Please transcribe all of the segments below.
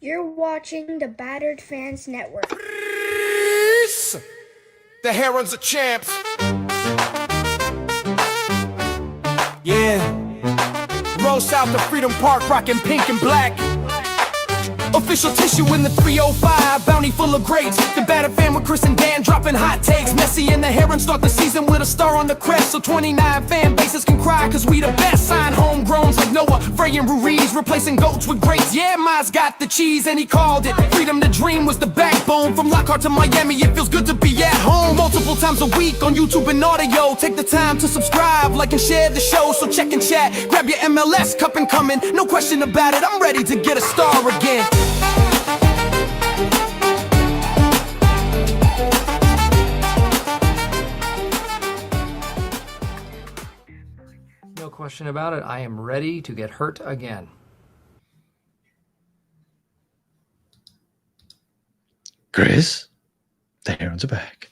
You're watching the Battered Fans Network. The Herons are champs. Yeah. Roll out to Freedom Park, rocking pink and black. Official tissue in the 305, bounty full of greats. The Battered Fan with Chris and Dan dropping hot takes. Messi and the Herons start the season with a star on the crest, so 29 fan bases can cry, cause we the best. Sign homegrowns like Noah, Frey and Ruiz, replacing goats with greats. Yeah, Miles got the cheese and he called it. Freedom to dream was the backbone. From Lockhart to Miami, it feels good to be at home. Multiple times a week on YouTube and audio. Take the time to subscribe, like and share the show. So check and chat, grab your MLS cup and coming. No question about it, I'm ready to get a star again. No question about it. I am ready to get hurt again. Chris, the Herons are back.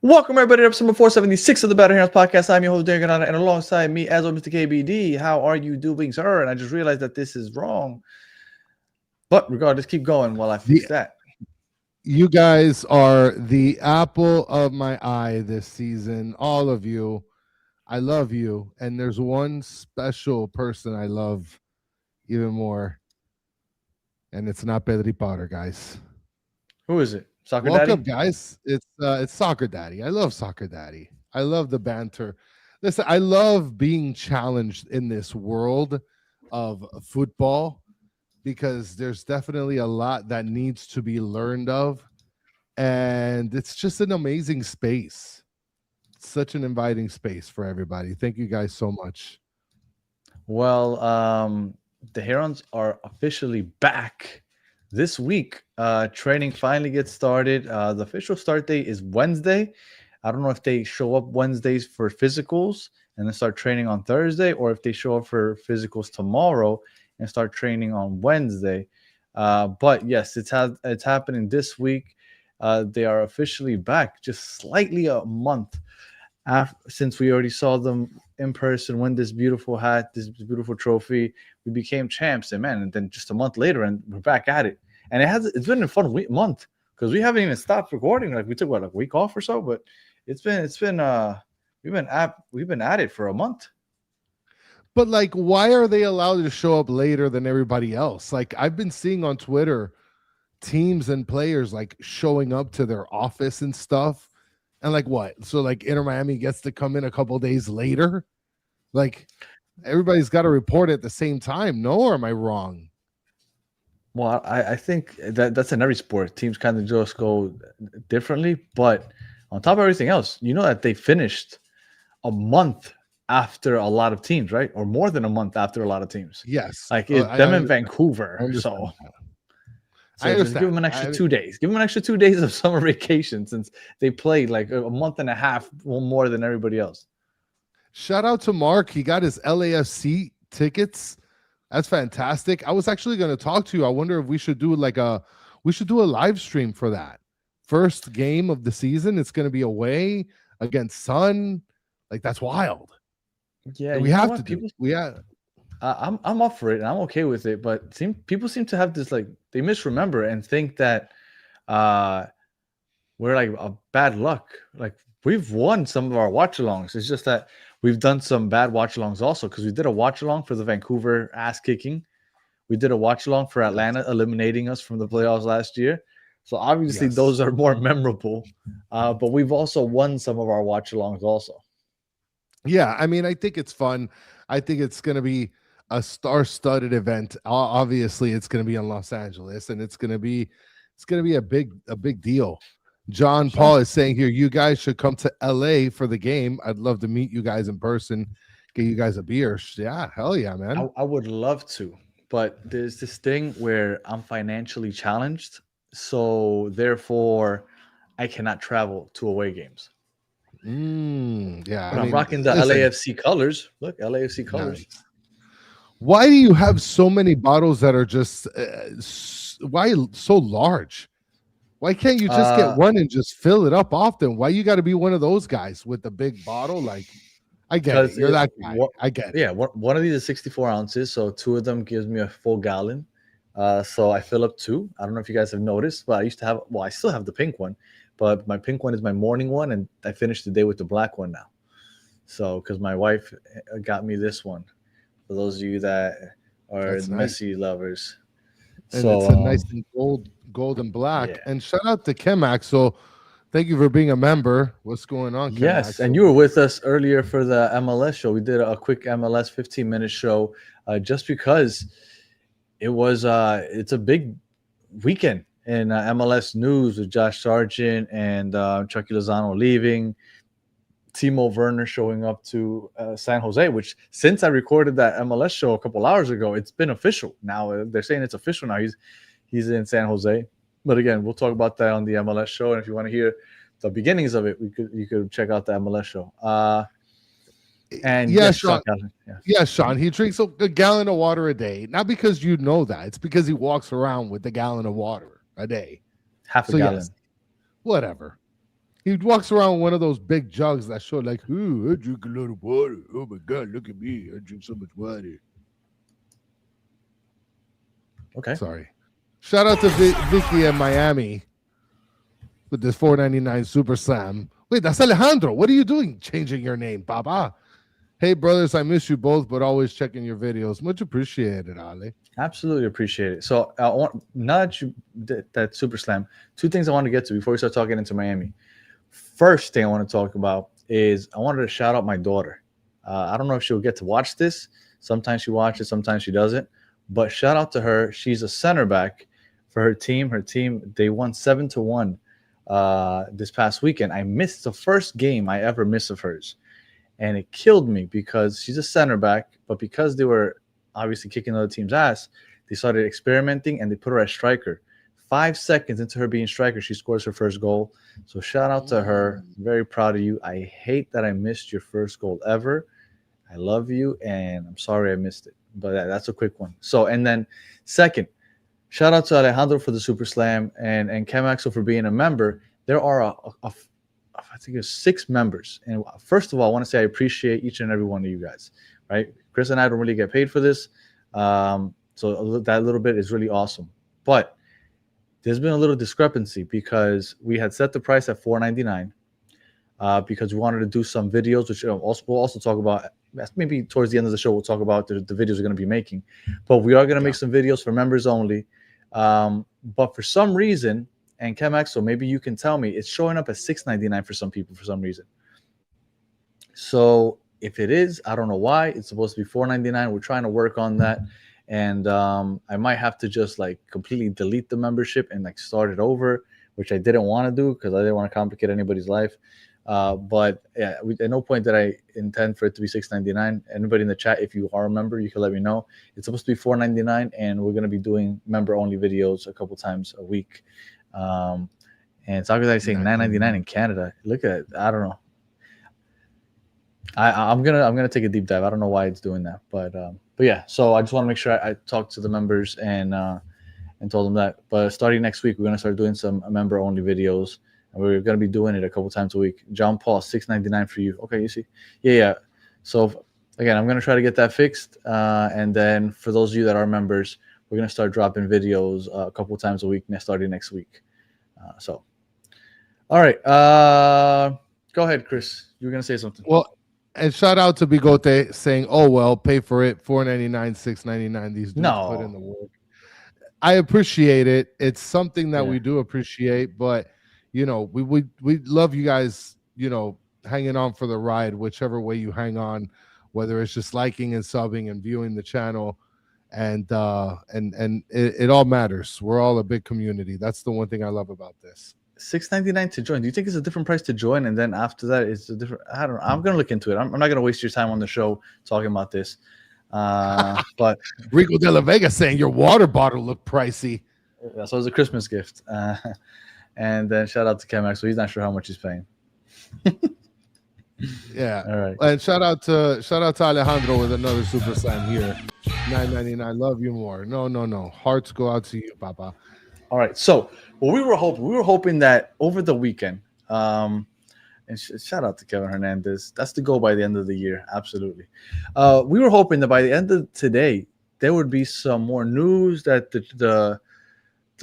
Welcome everybody to episode number 476 of the Battered Herons podcast. I'm your host, Darren Granada, and alongside me, as always, Mr. KBD. How are you doing, sir? And I just realized that this is wrong. But regardless, keep going while I fix that. You guys are the apple of my eye this season. All of you. I love you. And there's one special person I love even more. And it's not Pedri Potter, guys. Who is it? Soccer Welcome, Daddy? guys. It's Soccer Daddy. I love Soccer Daddy. I love the banter. Listen, I love being challenged in this world of football because there's definitely a lot that needs to be learned of. And it's just an amazing space. It's such an inviting space for everybody. Thank you guys so much. Well, the Herons are officially back this week. Training finally gets started. The official start date is Wednesday. I don't know if they show up Wednesdays for physicals and then start training on Thursday, or if they show up for physicals tomorrow and start training on Wednesday. But yes, it's happening this week. They are officially back, just slightly a month since we already saw them in person win this beautiful hat, this beautiful trophy. We became champs, and then just a month later, and we're back at it. And it's been a fun month because we haven't even stopped recording. Like we took a week off or so, but we've been at it for a month. But like, why are they allowed to show up later than everybody else? Like, I've been seeing on Twitter teams and players like showing up to their office and stuff. And like, what? So like Inter Miami gets to come in a couple days later? Like, everybody's got to report at the same time. No, or am I wrong? Well, I think that's in every sport. Teams kind of just go differently. But on top of everything else, you know that they finished a month after a lot of teams, right? Or more than a month after a lot of teams. Yes. Like them in Vancouver. So just give them an extra 2 days. Give them an extra 2 days of summer vacation since they played like a month and a half more than everybody else. Shout out to Mark. He got his LAFC tickets. That's fantastic. I was actually going to talk to you. I wonder if we should do a live stream for that. First game of the season. It's going to be away against Sun. Like, that's wild. Yeah, we have to do. I'm up for it and I'm okay with it, but people seem to have this, like, they misremember and think that we're like a bad luck. Like, we've won some of our watch-alongs. It's just that we've done some bad watch-alongs also, because we did a watch-along for the Vancouver ass-kicking. We did a watch-along for Atlanta eliminating us from the playoffs last year. So obviously those are more memorable, but we've also won some of our watch-alongs also. Yeah, I mean, I think it's fun. I think it's going to be a star-studded event. Obviously, it's going to be in Los Angeles, and it's going to be a big deal. John Paul is saying here, you guys should come to LA for the game. I'd love to meet you guys in person, get you guys a beer. Yeah, hell yeah, man. I would love to, but there's this thing where I'm financially challenged, so therefore I cannot travel to away games. Yeah, but I'm rocking the LAFC colors. Look, LAFC colors. Nice. Why do you have so many bottles that are just why so large? Why can't you just get one and just fill it up often? Why you got to be one of those guys with the big bottle? Like, I get it. You're that guy. I get it. Yeah, one of these is 64 ounces, so two of them gives me a full gallon. So I fill up two. I don't know if you guys have noticed, but I used to have. Well, I still have the pink one, but my pink one is my morning one, and I finished the day with the black one now. So because my wife got me this one. For those of you that are That's nice. Messi lovers. And So it's a nice and gold and black. yeah. And shout out to Chemaxo. Thank you for being a member. What's going on, Yes, and Chemaxo? you were with us earlier for the MLS show. We did a quick MLS 15-minute show just because it's a big weekend in MLS news with Josh Sargent and Chucky Lozano leaving, Timo Werner showing up to San Jose, which since I recorded that MLS show a couple hours ago, it's been official. Now they're saying it's official now. He's in San Jose. But again, we'll talk about that on the MLS show. And if you want to hear the beginnings of it, you could check out the MLS show. And Yeah, yes, Sean. yeah. Yeah, Sean. He drinks a gallon of water a day. Not because you know that. It's because he walks around with a gallon of water a day. Half a So gallon. yes, whatever. He walks around with one of those big jugs that show like, "Ooh, I drink a lot of water. Oh my god, look at me! I drink so much water." Okay. Sorry. Shout out to Vicky in Miami with this $4.99 Super Slam. Wait, that's Alejandro. What are you doing changing your name, Papa? Hey, brothers, I miss you both, but always checking your videos. Much appreciated, Ale. Absolutely appreciate it. So now that you did that Super Slam, two things I want to get to before we start talking into Miami. First thing I want to talk about is I wanted to shout out my daughter. I don't know if she'll get to watch this. Sometimes she watches, sometimes she doesn't. But shout out to her. She's a center back for her team. Her team, they won 7-1 this past weekend. I missed the first game I ever missed of hers. And it killed me because she's a center back, but because they were obviously kicking other team's ass, they started experimenting and they put her as striker. 5 seconds into her being striker, she scores her first goal. So shout out to her. Very proud of you. I hate that I missed your first goal ever. I love you, and I'm sorry I missed it. But that's a quick one. So, and then second, shout out to Alejandro for the Super Slam and Chemaxo for being a member. There are I think there's 6 members. And first of all, I want to say I appreciate each and every one of you guys, right? Chris and I don't really get paid for this. So that little bit is really awesome. But there's been a little discrepancy because we had set the price at $4.99 because we wanted to do some videos, which we'll also talk about. Maybe towards the end of the show, we'll talk about the videos we're going to be making. But we are going to make some videos for members only. But for some reason, and Chemaxo, maybe you can tell me, it's showing up at $6.99 for some people for some reason. So if it is, I don't know why. It's supposed to be $4.99. We're trying to work on that. And I might have to just like completely delete the membership and like start it over, which I didn't want to do because I didn't want to complicate anybody's life. But yeah, at no point did I intend for it to be $6.99. Anybody in the chat, if you are a member, you can let me know. It's supposed to be $4.99, and we're going to be doing member-only videos a couple times a week. And Soccer Daddy saying $9.99 in Canada. Look at it. I don't know. I'm gonna take a deep dive. I don't know why it's doing that, but yeah. So I just want to make sure I talk to the members and told them that. But starting next week, we're gonna start doing some member-only videos. We're going to be doing it a couple times a week. John Paul, $6.99 for you. Okay, you see? Yeah. So, again, I'm going to try to get that fixed. And then for those of you that are members, we're going to start dropping videos a couple times a week starting next week. All right. Go ahead, Chris. You were going to say something. Well, and shout out to Bigote saying, oh, well, pay for it. $4.99, $6.99. These dudes put in the work. I appreciate it. It's something that we do appreciate, but you know, we love you guys, you know, hanging on for the ride, whichever way you hang on, whether it's just liking and subbing and viewing the channel, and it all matters. We're all a big community. That's the one thing I love about this. $6.99 to join. Do you think it's a different price to join, and then after that it's a different? I don't know. I'm gonna look into it. I'm not gonna waste your time on the show talking about this. But Rico de la Vega saying your water bottle looked pricey. So it was a Christmas gift. And then shout out to Chemex. So he's not sure how much he's paying. Yeah. All right. And shout out to Alejandro with another Super Slam here. $9.99. Love you more. No. Hearts go out to you, Papa. All right. So what we were hoping that over the weekend, and shout out to Kevin Hernandez. That's the goal by the end of the year. Absolutely. We were hoping that by the end of today, there would be some more news that the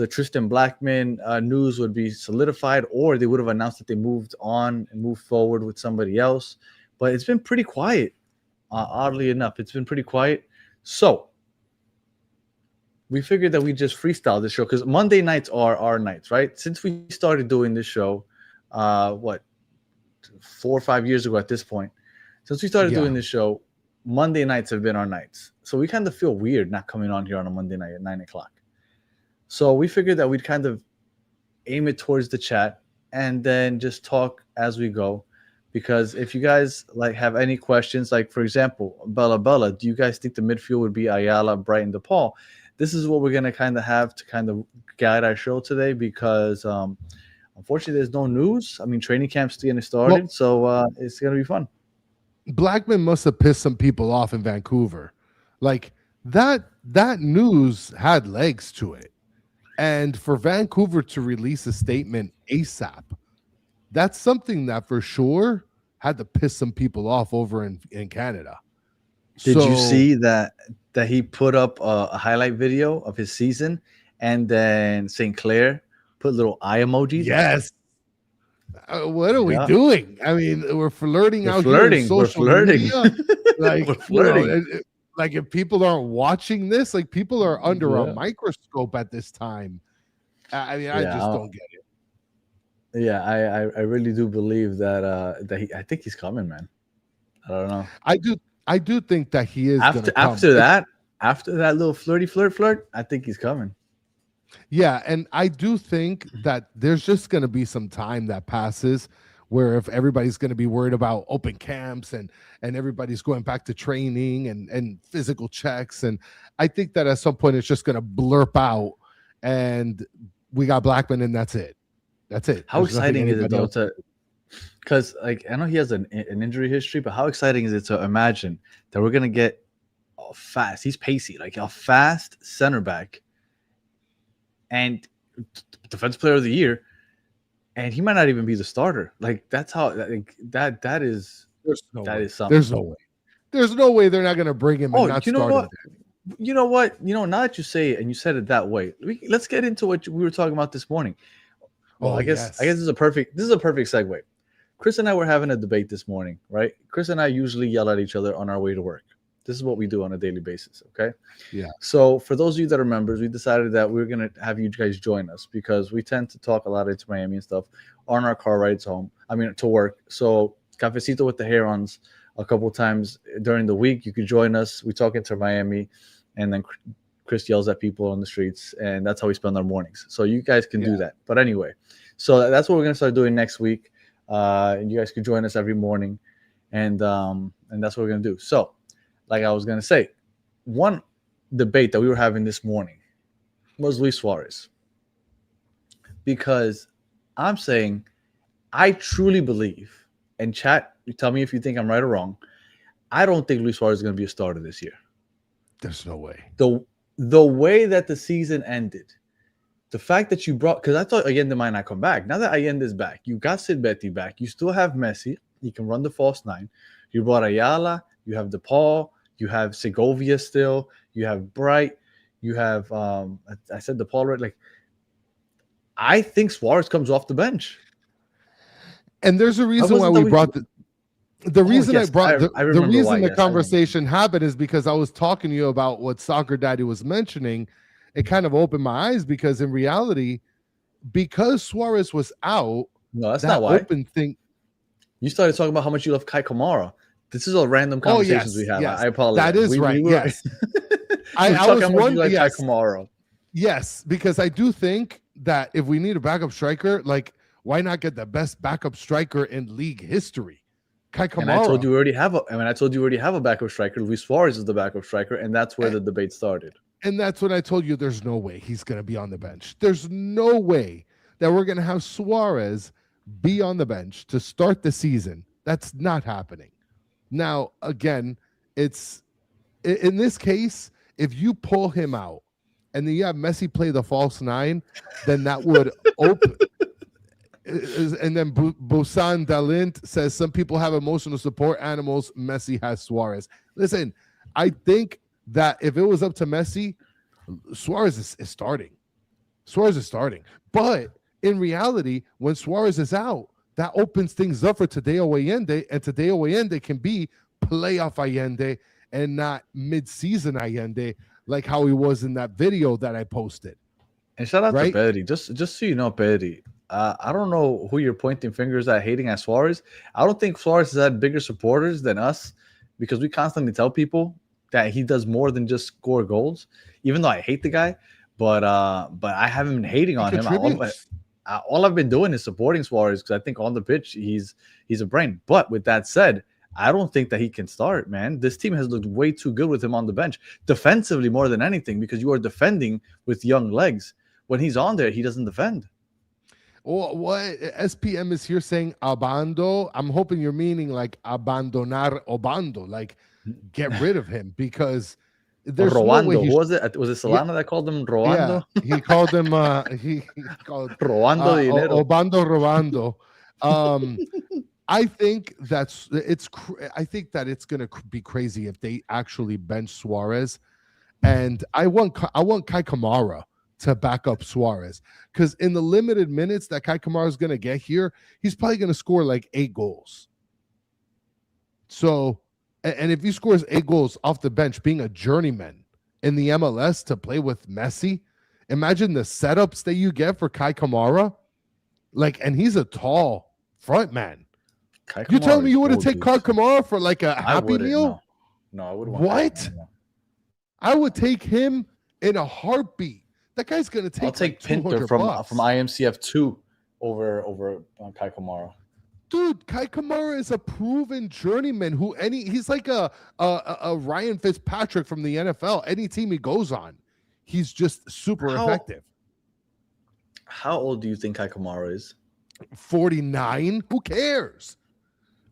Tristan Blackman news would be solidified, or they would have announced that they moved on and moved forward with somebody else. But it's been pretty quiet. Oddly enough, it's been pretty quiet. So we figured that we just freestyle this show because Monday nights are our nights, right? Since we started doing this show, 4 or 5 years ago at this point, since we started doing this show, Monday nights have been our nights. So we kind of feel weird not coming on here on a Monday night at 9 o'clock. So we figured that we'd kind of aim it towards the chat and then just talk as we go. Because if you guys like have any questions, like for example, Bella, do you guys think the midfield would be Ayala, Brighton, DePaul? This is what we're gonna kind of have to kind of guide our show today because unfortunately there's no news. I mean, training camp's getting started, so it's gonna be fun. Blackman must have pissed some people off in Vancouver. Like that news had legs to it. And for Vancouver to release a statement ASAP, that's something that for sure had to piss some people off over in Canada. Did you see that he put up a highlight video of his season and then St. Clair put little eye emojis? Yes. What are we doing? I mean, we're flirting out here in social media. Like, we're flirting. You know, like if people aren't watching this, like people are under a microscope at this time. I mean, I just don't get it. Yeah, I really do believe that I think he's coming, man. I don't know. I do think that he is after that little flirty flirt, I think he's coming. Yeah, and I do think that there's just going to be some time that passes where if everybody's going to be worried about open camps and everybody's going back to training and physical checks, and I think that at some point it's just going to blurp out and we got Blackman and that's it. That's it. How exciting is it though because like I know he has an injury history, but how exciting is it to imagine that we're going to get fast, he's pacey, like a fast center back and defense player of the year, and he might not even be the starter. Like that's how that is. That is something. There's no way. There's no way they're not going to bring him. And not you know start what? him. You know what? Now that you say it and you said it that way, let's get into what we were talking about this morning. Well, I guess this is a perfect segue. Chris and I were having a debate this morning, right? Chris and I usually yell at each other on our way to work. This is what we do on a daily basis, okay? Yeah. So for those of you that are members, we decided that we're going to have you guys join us because we tend to talk a lot into Miami and stuff on our car rides home. I mean, to work. So Cafecito with the Herons a couple times during the week. You could join us. We talk into Miami, and then Chris yells at people on the streets, and that's how we spend our mornings. So you guys can do that. But anyway, so that's what we're going to start doing next week. And you guys can join us every morning, and that's what we're going to do. So like I was going to say, one debate that we were having this morning was Luis Suarez. Because I'm saying I truly believe, and chat, you tell me if you think I'm right or wrong, I don't think Luis Suarez is going to be a starter this year. There's no way. The way that the season ended, the fact that you brought, because I thought Allende might not come back. Now that Allende is back, you got Sid Betty back. You still have Messi. He can run the false nine. You brought Ayala. You have DePaul. You have Segovia still. You have Bright. You have, I said DePaul, right? Like, I think Suarez comes off the bench. And there's a reason why we brought the reason I brought the reason the conversation happened is because I was talking to you about what Soccer Daddy was mentioning. It kind of opened my eyes because in reality, because Suarez was out, no, that's not why. Open thing. You started talking about how much you love Kai Kamara. This is a random conversations we have. Yes. I apologize. That is right. Yes. I was wondering. Kai Kamara. Yes, because I do think that if we need a backup striker, like why not get the best backup striker in league history? Kai Kamara. And I told you we already have a backup striker. Luis Suarez is the backup striker, and that's where the debate started. And that's when I told you there's no way he's going to be on the bench. There's no way that we're going to have Suarez be on the bench to start the season. That's not happening. Now, again, it's in this case, if you pull him out and then you have Messi play the false nine, then that would open. And then Busan Dalint says some people have emotional support animals. Messi has Suarez. Listen, I think that if it was up to Messi, Suarez is starting. Suarez is starting. But in reality, when Suarez is out, that opens things up for Tadeo Allende, and Tadeo Allende can be playoff Allende and not mid-season Allende like how he was in that video that I posted. And shout out Right? to Pedri. Just so you know, Pedri, I don't know who you're pointing fingers at hating at Suarez. I don't think Suarez has had bigger supporters than us because we constantly tell people that he does more than just score goals, even though I hate the guy. But I haven't been hating on him. All I've been doing is supporting Suarez because I think on the pitch he's a brain. But with that said, I don't think that he can start, man. This team has looked way too good with him on the bench, defensively more than anything, because you are defending with young legs. When he's on there, he doesn't defend. Oh, what SPM is here saying abando. I'm hoping you're meaning like abandonar Obando, like get rid of him, because there's Roando. no way Who was it? Was it Solana that called him Roando? Yeah, he called him he called Roando dinero. Obando Robando. I think that it's gonna be crazy if they actually bench Suarez, and I want Kai Kamara to back up Suarez, because in the limited minutes that Kai Kamara is gonna get here, he's probably gonna score like 8 goals. So, and if he scores 8 goals off the bench, being a journeyman in the MLS to play with Messi, imagine the setups that you get for Kai Kamara. Like, and he's a tall front man. You telling me you wouldn't take Kai Kamara for like a Happy Meal? No, I wouldn't. What? I would take him in a heartbeat. That guy's gonna take. I'll take like Pinter from IMCF 2 over Kai Kamara. Dude, Kai Kamara is a proven journeyman he's like a Ryan Fitzpatrick from the NFL. Any team he goes on, he's just super effective. How old do you think Kai Kamara is? 49? Who cares?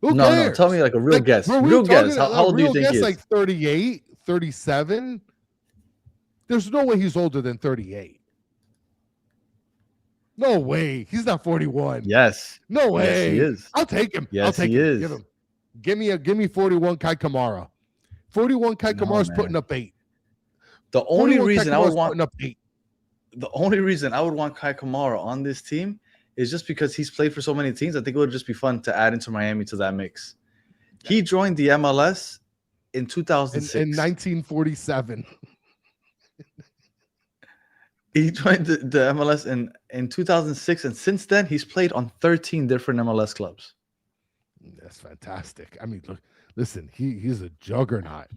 Who cares? No, tell me like a real guess. Real guess. How old do you think he is? Like 38, 37. There's no way he's older than 38. No way. He's not 41. Yes. No way. Yes, he is. I'll take him. Yes, I'll take he him. is. Give him. Give me 41 Kai Kamara. 41 Kai Kamara's putting up 8. The only reason I would want Kai Kamara on this team is just because he's played for so many teams. I think it would just be fun to add Inter Miami to that mix. He joined the MLS in 2006. In 1947. He joined the MLS in 2006, and since then he's played on 13 different MLS clubs. That's fantastic. I mean, listen, he's a juggernaut.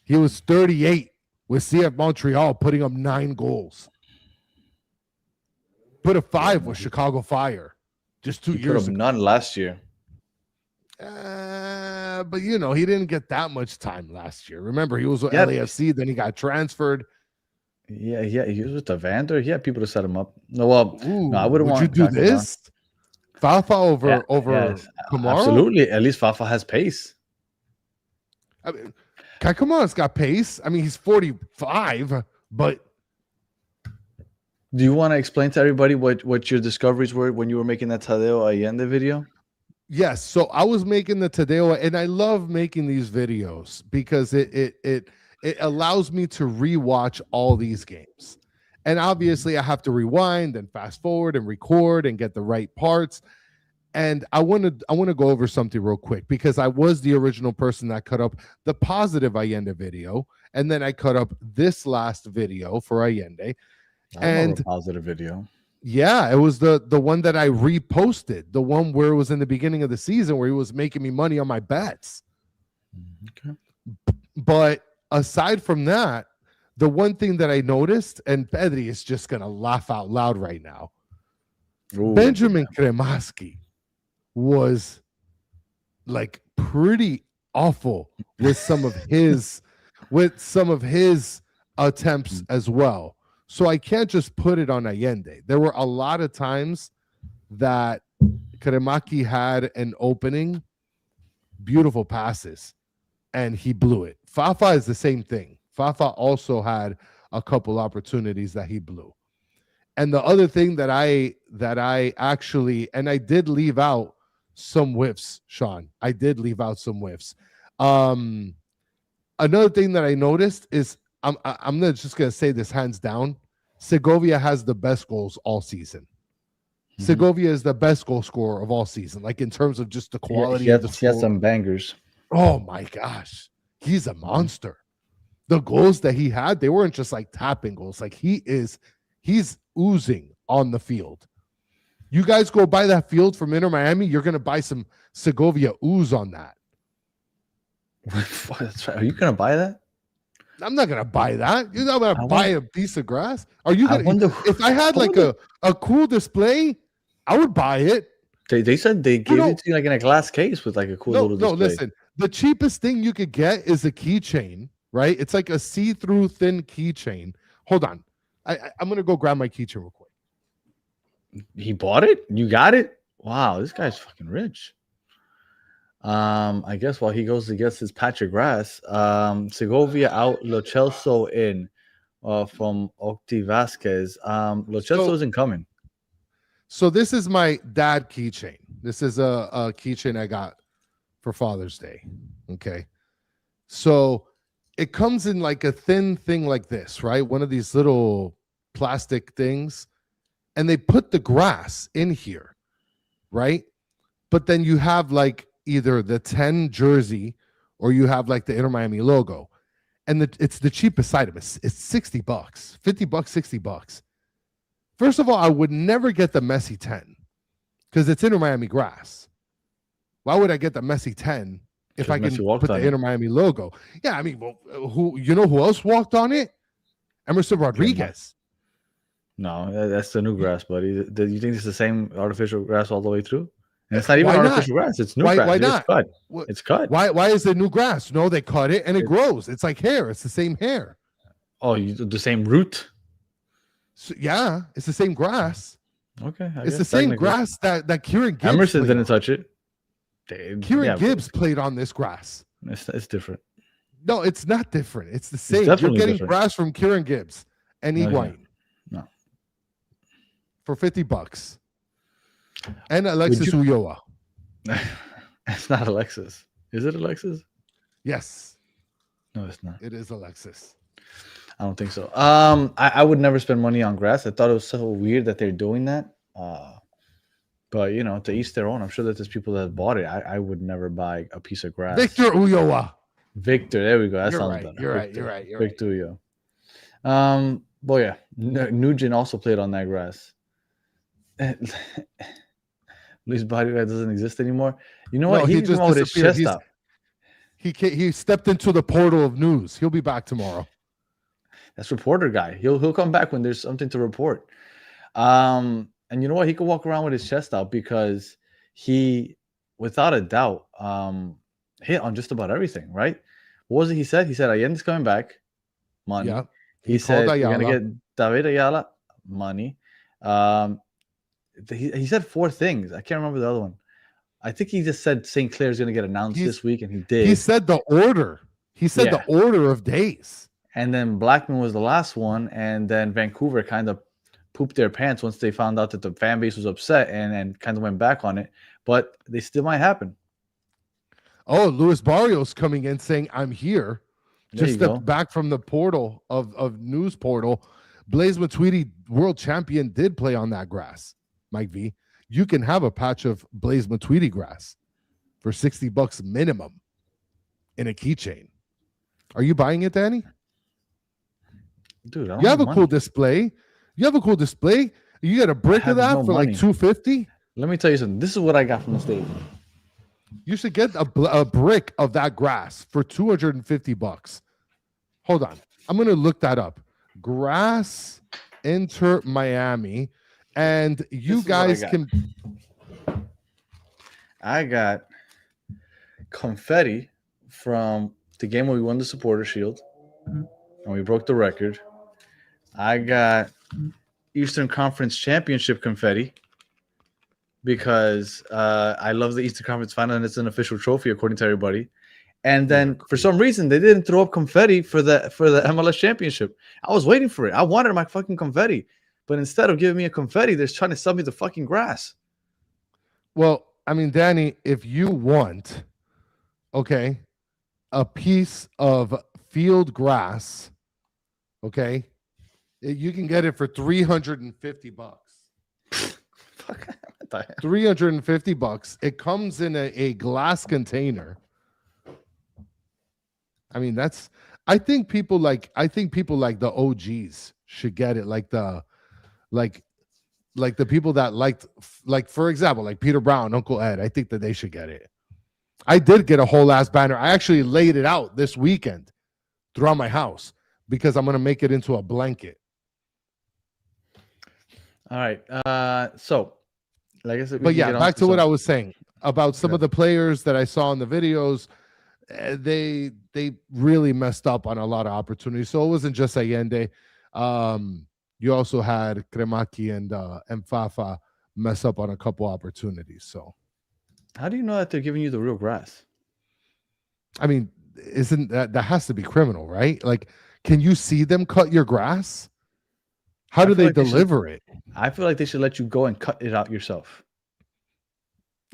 He was 38 with CF Montreal, putting up 9 goals. Put a 5 with Chicago Fire just 2 years ago. None last year. But he didn't get that much time last year. Remember, he was with LAFC, then he got transferred. Yeah, he was with the Vander. He had people to set him up. No, I wouldn't want. Would you do this? Fafa over Kamara? Absolutely. At least Fafa has pace. I mean, Kai Kamara's got pace. I mean, he's 45, but. Do you want to explain to everybody what your discoveries were when you were making that Tadeo Allende video? Yes. So I was making the Tadeo, and I love making these videos because it allows me to rewatch all these games. And obviously I have to rewind and fast forward and record and get the right parts. And I want to go over something real quick, because I was the original person that cut up the positive Allende video, and then I cut up this last video for Allende. And a positive video. Yeah, it was the one that I reposted, the one where it was in the beginning of the season where he was making me money on my bets. Okay. But aside from that, the one thing that I noticed, and Pedri is just going to laugh out loud right now, Benjamin Cremaschi was like pretty awful with some of his attempts as well. So I can't just put it on Allende. There were a lot of times that Cremaschi had an opening, beautiful passes, and he blew it. Fafa is the same thing. Fafa also had a couple opportunities that he blew. And the other thing that I actually, and I did leave out some whiffs, Sean. I did leave out some whiffs. Another thing that I noticed is I'm just gonna say this hands down. Segovia has the best goals all season. Mhm. Segovia is the best goal scorer of all season, like in terms of just the quality He of the has, he has score. some bangers. Oh my gosh, he's a monster. The goals that he had, they weren't just like tapping goals. Like he's oozing on the field. You guys go buy that field from Inter Miami, you're gonna buy some Segovia ooze on that. That's right. Are you gonna buy that? I'm not gonna buy that. You're not gonna I buy wonder- a piece of grass. Are you I gonna? wonder- If I had like a cool display, I would buy it. They said they gave know- it to you like in a glass case with like a cool No, little display. listen. The cheapest thing you could get is a keychain, right? It's like a see-through thin keychain. Hold on, I'm gonna go grab my keychain real quick. He bought it? You got it? Wow, this guy's fucking rich. I guess while he goes to get his patch of grass, Segovia out, Lo Celso in from Octi Vasquez. Lo Celso isn't coming. So this is my dad keychain. This is a keychain I got for Father's Day. Okay. So it comes in like a thin thing like this, right? One of these little plastic things. And they put the grass in here, right? But then you have like either the 10 jersey or you have like the Inter Miami logo. And it's the cheapest item. It's $60, $50, $60. First of all, I would never get the Messi 10 because it's Inter Miami grass. Why would I get the Messi 10 if I can Messi walked put the on it. Inter Miami logo? Yeah, I mean, well, who else walked on it? Emerson Rodriguez. No, that's the new grass, buddy. Do you think it's the same artificial grass all the way through? And it's not even Why not? artificial grass. It's new Why- grass. why It's not? cut. What- It's cut. Why is it new grass? No, they cut it and it grows. It's like hair. It's the same hair. Oh, you the same root? So, yeah, it's the same grass. Okay. I It's guess the same technically. grass that Kieran Gibbs Emerson played didn't on. touch it. Kieran Yeah, Gibbs played on this grass. It's different. No, it's not different. It's the same. definitely You're getting different. grass from Kieran Gibbs and No, Higuain. No. For $50. And Alexis Ulloa. It's not Alexis. Is it Alexis? Yes, No, it's not. it is Alexis. I don't think so. I would never spend money on grass. I thought it was so weird that they're doing that. But you know, to each their own. I'm sure that there's people that have bought it. I would never buy a piece of grass. Victor Ulloa. Victor, there we go. That You're sounds right, better. you're right, Victor. you're right, you're Victor Ulloa. But yeah, Nugent also played on that grass. Luis Barriga doesn't exist anymore. You know No, what? he He just just with his disappeared. chest out. He stepped into the portal of news. He'll be back tomorrow. That's reporter guy. He'll come back when there's something to report. And you know what? He could walk around with his chest out because he, without a doubt, hit on just about everything. Right? What was it he said? He said Allende's coming back, money. Yeah. He said called you're gonna Ayala. get David Ayala, money. He said 4 things. I can't remember the other one. I think he just said St. Clair's gonna get announced this week, and he did. He said the order. He said the order of days. And then Blackman was the last one, and then Vancouver kind of pooped their pants once they found out that the fan base was upset and kind of went back on it. But they still might happen. Oh, Luis Barrios coming in saying, I'm here. There Just you go. back from the portal of news portal. Blaise Matuidi, world champion, did play on that grass, Mike V. You can have a patch of Blaise Matuidi grass for $60 minimum in a keychain. Are you buying it, Danny? Dude, I don't You have a money. cool display. You have a cool display. You get a brick of have that no for money. like $250. Let me tell you something. This is what I got from the state. You should get a brick of that grass for $250. Hold on. I'm going to look that up. Grass Inter Miami. And you This is what I guys got. can. I got confetti from the game where we won the supporter shield and we broke the record. I got Eastern Conference Championship confetti because I love the Eastern Conference final and it's an official trophy according to everybody. And then for some reason they didn't throw up confetti for the MLS Championship. I was waiting for it. I wanted my fucking confetti, but instead of giving me a confetti, they're trying to sell me the fucking grass. Well, I mean, Danny, if you want, okay, a piece of field grass, okay, you can get it for $350. Fuck. What the hell? $350. It comes in a glass container. I mean, I think people like the OGs should get it, like the people that liked, like, for example, like Peter Brown, Uncle Ed. I think that they should get it. I did get a whole ass banner. I actually laid it out this weekend throughout my house because I'm gonna make it into a blanket. All right. So, like I said, But yeah, back to what I was saying about some of the players that I saw in the videos. They really messed up on a lot of opportunities. So it wasn't just Allende. You also had Kremaki and Fafa mess up on a couple opportunities. So how do you know that they're giving you the real grass? I mean, isn't that has to be criminal, right? Like, can you see them cut your grass? How do they deliver it? I feel like they should let you go and cut it out yourself.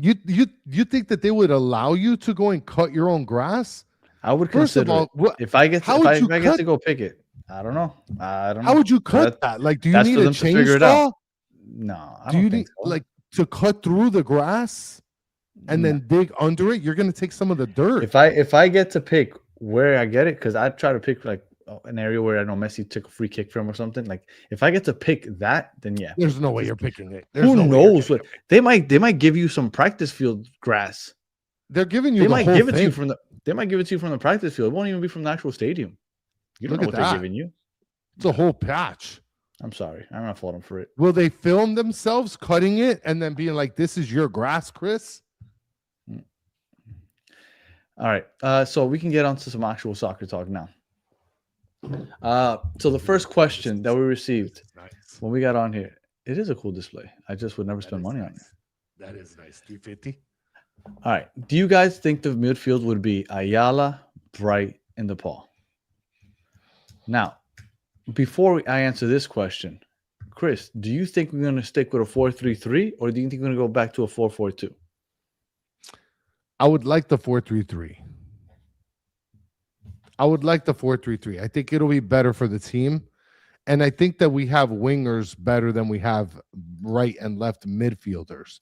You think that they would allow you to go and cut your own grass? I would consider it. If I get to go pick it, I don't know. How would you cut that? Like, do you need a chainsaw? No, I do don't you think need so. like to cut through the grass and then dig under it? You're gonna take some of the dirt. If I get to pick where I get it, because I try to pick like an area where I know Messi took a free kick from or something. Like if I get to pick that, then yeah. There's no way you're picking it. Who knows what they might give you some practice field grass. They're giving you. They might give it to you from the. They might give it to you from the practice field. It won't even be from the actual stadium. You don't know what they're giving you. It's a whole patch. I'm sorry. I'm not faulting for it. Will they film themselves cutting it and then being like, "This is your grass, Chris"? All right. So we can get on to some actual soccer talk now. So the first question that we received when we got on here, it is a cool display. I just would never spend money on it. That is nice. 350. All right. Do you guys think the midfield would be Ayala, Bright, and DePaul? Now, before I answer this question, Chris, do you think we're going to stick with a 4-3-3 or do you think we're going to go back to a 4-4-2? I would like the 4-3-3. I would like the 4-3-3. I think it'll be better for the team. And I think that we have wingers better than we have right and left midfielders.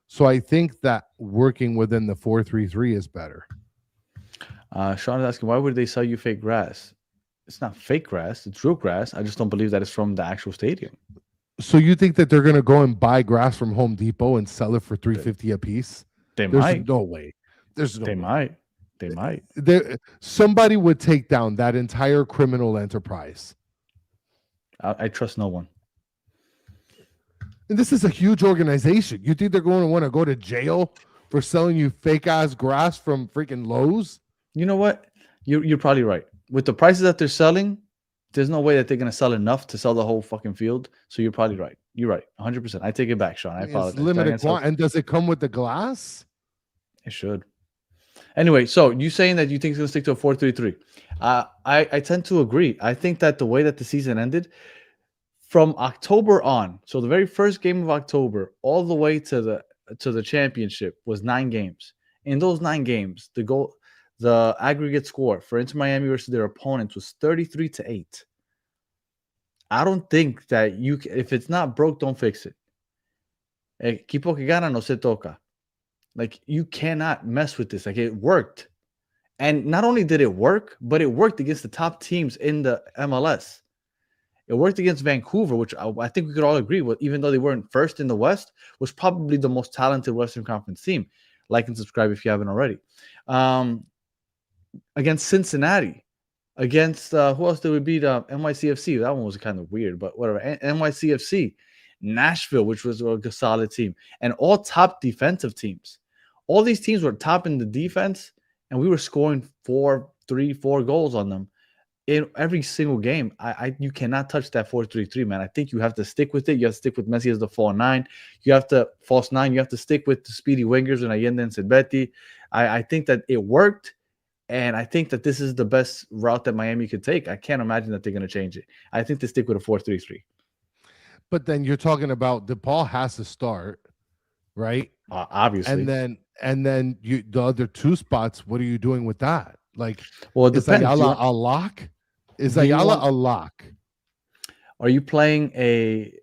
So I think that working within the 4-3-3 is better. Sean is asking, why would they sell you fake grass? It's not fake grass. It's real grass. I just don't believe that it's from the actual stadium. So you think that they're going to go and buy grass from Home Depot and sell it for $350 a piece? There's no way. There's no way. They might. Somebody would take down that entire criminal enterprise. I trust no one. And this is a huge organization. You think they're going to want to go to jail for selling you fake ass grass from freaking Lowe's? You know what? You're probably right. With the prices that they're selling, there's no way that they're going to sell enough to sell the whole fucking field. So you're probably right. You're right. 100%. I take it back, Sean. I apologize. It's limited quantity. And does it come with the glass? It should. Anyway, so you saying that you think it's going to stick to a 4-3-3. I tend to agree. I think that the way that the season ended, from October on, so the very first game of October, all the way to the championship was 9 games. In those 9 games, the aggregate score for Inter Miami versus their opponents was 33-8. I don't think that if it's not broke, don't fix it. Equipo que gana no se toca. Like, you cannot mess with this. Like, it worked. And not only did it work, but it worked against the top teams in the MLS. It worked against Vancouver, which I think we could all agree with, even though they weren't first in the West, was probably the most talented Western Conference team. Like and subscribe if you haven't already. Against Cincinnati. Against, who else did we beat? NYCFC. That one was kind of weird, but whatever. NYCFC. Nashville, which was a solid team. And all top defensive teams. All these teams were top in the defense, and we were scoring 4 goals on them in every single game. You cannot touch that 4-3-3, man. I think you have to stick with it. You have to stick with Messi as the false 9. You have to stick with the speedy wingers and Allende and Silvetti. I think that it worked, and I think that this is the best route that Miami could take. I can't imagine that they're going to change it. I think they stick with a 4-3-3. But then you're talking about DePaul has to start, right? Obviously. And then the other 2 spots, what are you doing with that? Like, Well, it is depends. Ayala a lock? Is Do you Ayala want- a lock? Are you playing a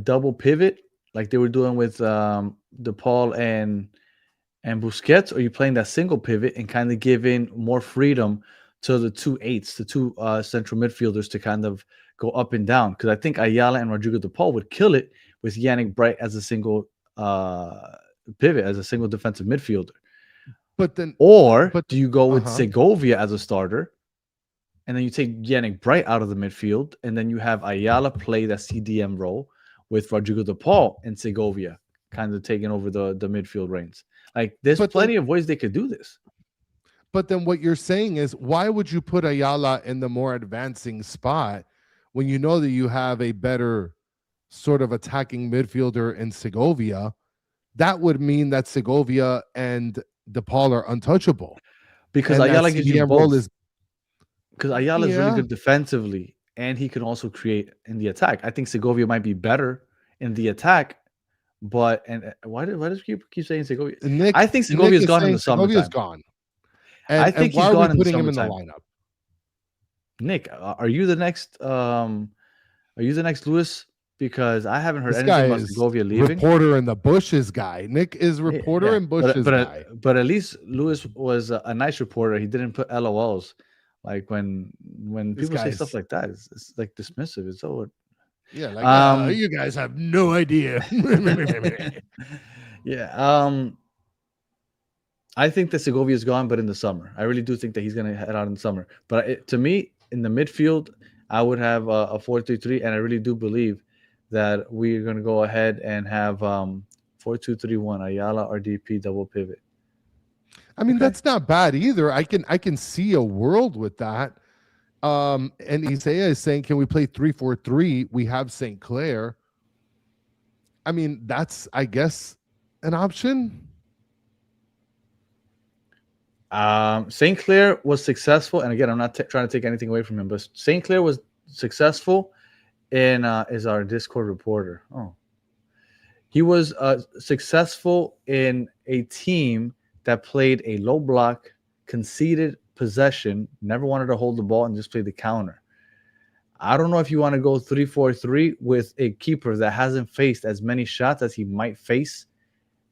double pivot like they were doing with DePaul and Busquets, or are you playing that single pivot and kind of giving more freedom to the two eights, the two central midfielders to kind of go up and down? Because I think Ayala and Rodrigo DePaul would kill it with Yannick Bright as a single pivot, as a single defensive midfielder. But then, Or but do you go with uh-huh. Segovia as a starter, and then you take Yannick Bright out of the midfield, and then you have Ayala play that CDM role with Rodrigo DePaul and Segovia kind of taking over the midfield reins? Like, there's plenty of ways they could do this. But then what you're saying is, why would you put Ayala in the more advancing spot when you know that you have a better sort of attacking midfielder in Segovia? That would mean that Segovia and DePaul are untouchable. Because And Ayala that gives you CDM both. role is Because Ayala is really Yeah. good defensively, and he can also create in the attack. I think Segovia might be better in the attack, but why does keep saying Segovia? Nick. I think Nick Segovia's is gone in saying the Segovia's summertime. gone. I And think why he's are we gone in the putting him in the summertime. lineup? Nick, are you the next? Are you the next Lewis? Because I haven't heard This anything guy about is Segovia leaving. reporter in the bushes guy. Nick is reporter in bushes guy. But at least Lewis was a nice reporter. He didn't put LOLs. Like when This people say guy's- stuff like that, it's like dismissive. It's so Yeah, like you guys have no idea. yeah. I think that Segovia is gone, but in the summer, I really do think that he's going to head out in the summer. But to me, in the midfield, I would have a 4-3-3, and I really do believe that we're going to go ahead and have 4-2-3-1, Ayala RDP double pivot. I mean, that's not bad either. I can see a world with that. And Isaiah is saying, can we play 3-4-3? We have St. Clair. I mean, that's, I guess, an option. St. Clair was successful, and again, I'm not trying to take anything away from him, but St. Clair was successful in is our Discord reporter. Oh, he was successful in a team that played a low block, conceded possession, never wanted to hold the ball, and just played the counter. I don't know if you want to go 3-4-3 with a keeper that hasn't faced as many shots as he might face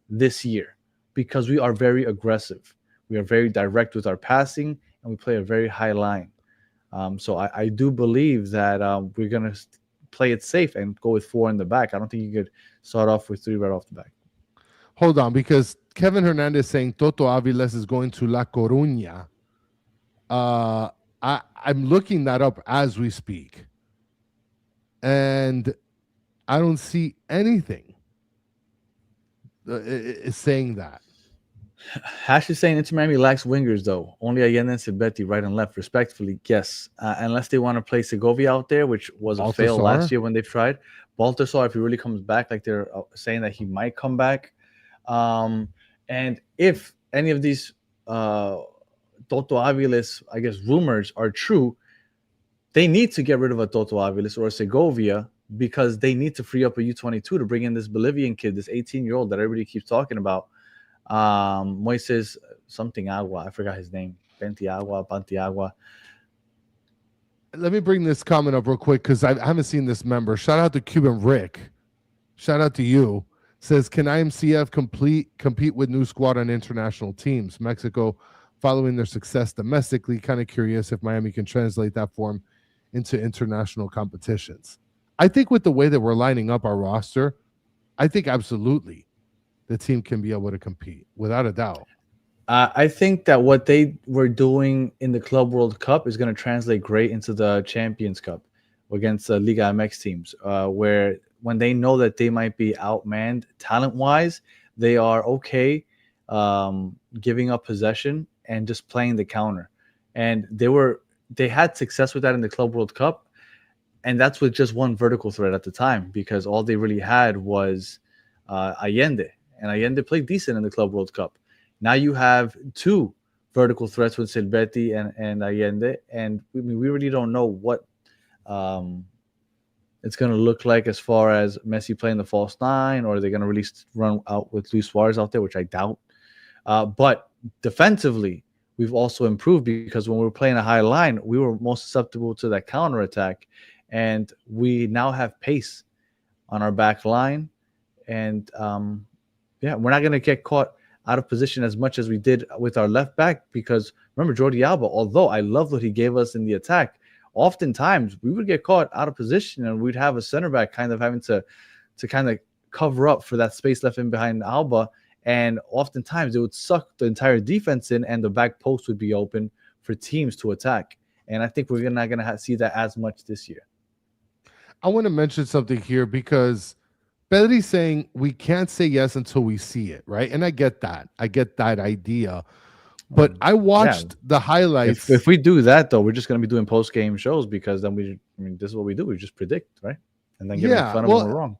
this year, because we are very aggressive. We are very direct with our passing, and we play a very high line. So I do believe that we're going to play it safe and go with 4 in the back. I don't think you could start off with 3 right off the back. Hold on, because Kevin Hernandez saying Toto Aviles is going to La Coruña. I'm looking that up as we speak, and I don't see anything saying that. Hash is saying Inter Miami lacks wingers, though. Only Allende and Silbetti, right and left, respectfully. Yes, unless they want to play Segovia out there, which was a fail last year when they've tried. Baltasar, if he really comes back, like they're saying that he might come back. And if any of these Toto Aviles, I guess, rumors are true, they need to get rid of a Toto Aviles or a Segovia, because they need to free up a U22 to bring in this Bolivian kid, this 18-year-old that everybody keeps talking about. Moises something Agua, I forgot his name. Pantiagua. Let me bring this comment up real quick, because I haven't seen this member. Shout out to Cuban Rick. Shout out to you. Says, can IMCF compete with new squad on international teams? Mexico, following their success domestically, kind of curious if Miami can translate that form into international competitions. I think with the way that we're lining up our roster, I think absolutely the team can be able to compete, without a doubt. I think that what they were doing in the Club World Cup is going to translate great into the Champions Cup against Liga MX teams, where when they know that they might be outmanned talent-wise, they are okay giving up possession and just playing the counter. And they had success with that in the Club World Cup, and that's with just one vertical threat at the time, because all they really had was Allende. And Allende played decent in the Club World Cup. Now you have 2 vertical threats with Silbetti and Allende, and we really don't know what it's going to look like as far as Messi playing the false 9, or are they going to run out with Luis Suarez out there, which I doubt. But defensively, we've also improved because when we were playing a high line, we were most susceptible to that counter attack, and we now have pace on our back line, and yeah, we're not going to get caught out of position as much as we did with our left back because remember Jordi Alba, although I love what he gave us in the attack, oftentimes we would get caught out of position and we'd have a center back kind of having to kind of cover up for that space left in behind Alba, and oftentimes it would suck the entire defense in and the back post would be open for teams to attack. And I think we're not going to see that as much this year. I want to mention something here because Pedri's saying we can't say yes until we see it, right? And I get that. I get that idea. But I watched the highlights. If we do that, though, we're just going to be doing post-game shows because then this is what we do. We just predict, right? And then get fun of when we're wrong.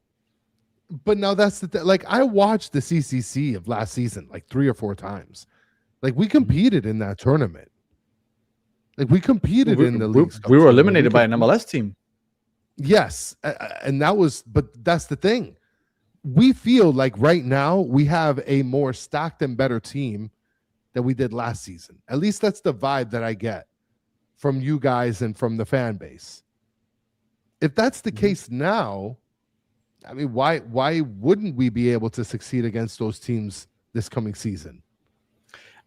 But now that's the thing. Like, I watched the CCC of last season like 3 or 4 times. Like, we competed in that tournament. Like, we competed in the league. We were eliminated by an MLS team. Yes. And but that's the thing. We feel like right now we have a more stacked and better team than we did last season. At least that's the vibe that I get from you guys and from the fan base. If that's the case now, I mean, why wouldn't we be able to succeed against those teams this coming season?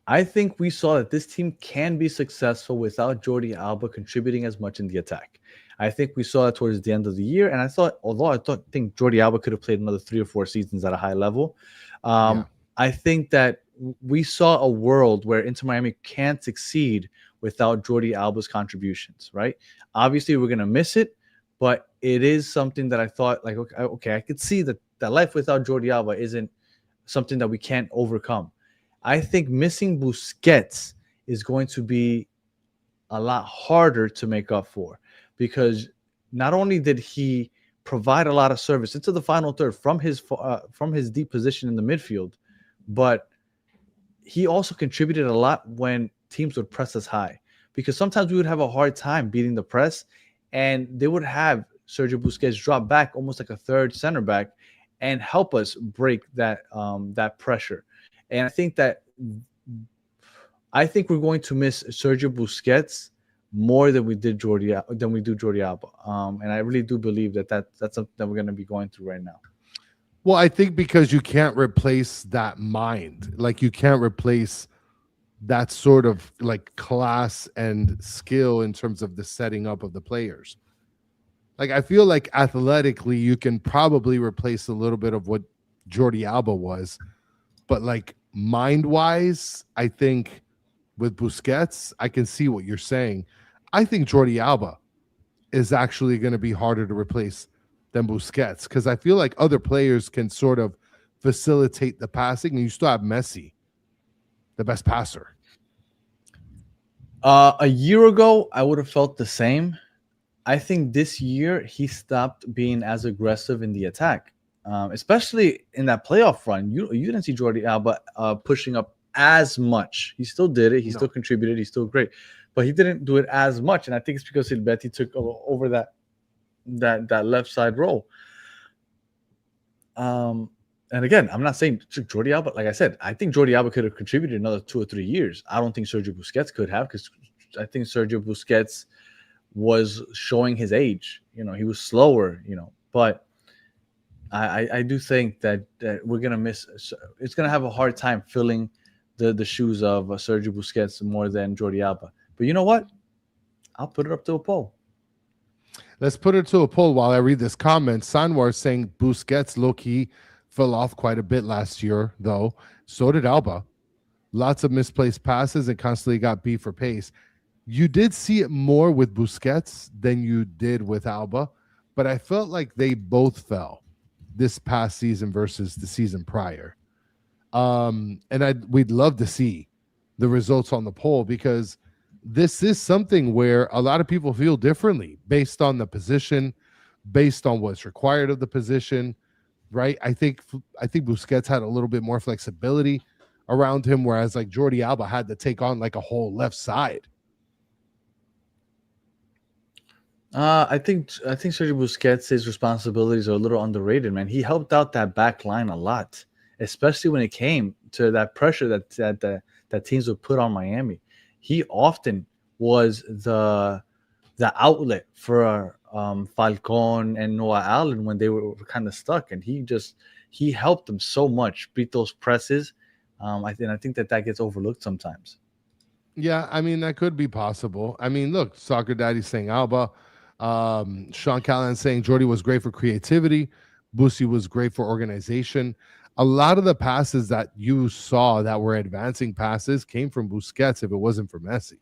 I think we saw that this team can be successful without Jordi Alba contributing as much in the attack. I think we saw that towards the end of the year, and I think Jordi Alba could have played another 3 or 4 seasons at a high level. I think that we saw a world where Inter Miami can't succeed without Jordi Alba's contributions, right? Obviously, we're going to miss it, but it is something that I thought, like, okay, I could see that life without Jordi Alba isn't something that we can't overcome. I think missing Busquets is going to be a lot harder to make up for because not only did he provide a lot of service into the final third from his deep position in the midfield, but he also contributed a lot when teams would press us high because sometimes we would have a hard time beating the press and they would have Sergio Busquets drop back almost like a third center back and help us break that pressure. And I think we're going to miss Sergio Busquets more than we do Jordi Alba. And I really do believe that's something that we're going to be going through right now. Well, I think because you can't replace that mind. Like, you can't replace that sort of like class and skill in terms of the setting up of the players. Like, I feel like athletically you can probably replace a little bit of what Jordi Alba was, but like mind-wise, I think with Busquets, I can see what you're saying. I think Jordi Alba is actually going to be harder to replace than Busquets because I feel like other players can sort of facilitate the passing, and you still have Messi, the best passer. A year ago, I would have felt the same. I think this year he stopped being as aggressive in the attack, especially in that playoff run. You didn't see Jordi Alba pushing up as much. He still did it. He still contributed. He's still great, but he didn't do it as much. And I think it's because Silvetti took over that left side role. And again, I'm not saying Jordi Alba. Like I said, I think Jordi Alba could have contributed another 2 or 3 years. I don't think Sergio Busquets could have because I think Sergio Busquets was showing his age. He was slower. But I do think that we're gonna miss. It's gonna have a hard time filling the shoes of Sergio Busquets more than Jordi Alba. But you know what? I'll put it up to a poll. Let's put it to a poll while I read this comment. Sanwar saying Busquets low-key fell off quite a bit last year, though. So did Alba. Lots of misplaced passes and constantly got beat for pace. You did see it more with Busquets than you did with Alba, but I felt like they both fell this past season versus the season prior. And we'd love to see the results on the poll because this is something where a lot of people feel differently based on the position, based on what's required of the position, right? I think Busquets had a little bit more flexibility around him, whereas like Jordi Alba had to take on like a whole left side. I think Sergio Busquets' responsibilities are a little underrated, man. He helped out that back line a lot, especially when it came to that pressure that teams would put on Miami. he often was the outlet for Falcon and Noah Allen when they were kind of stuck, and he helped them so much beat those presses. I think that gets overlooked sometimes. Yeah, I mean that could be possible. I mean, look, Soccer Daddy saying Alba, Sean Callahan saying Jordy was great for creativity, Busi was great for organization. A lot of the passes that you saw that were advancing passes came from Busquets if it wasn't for Messi.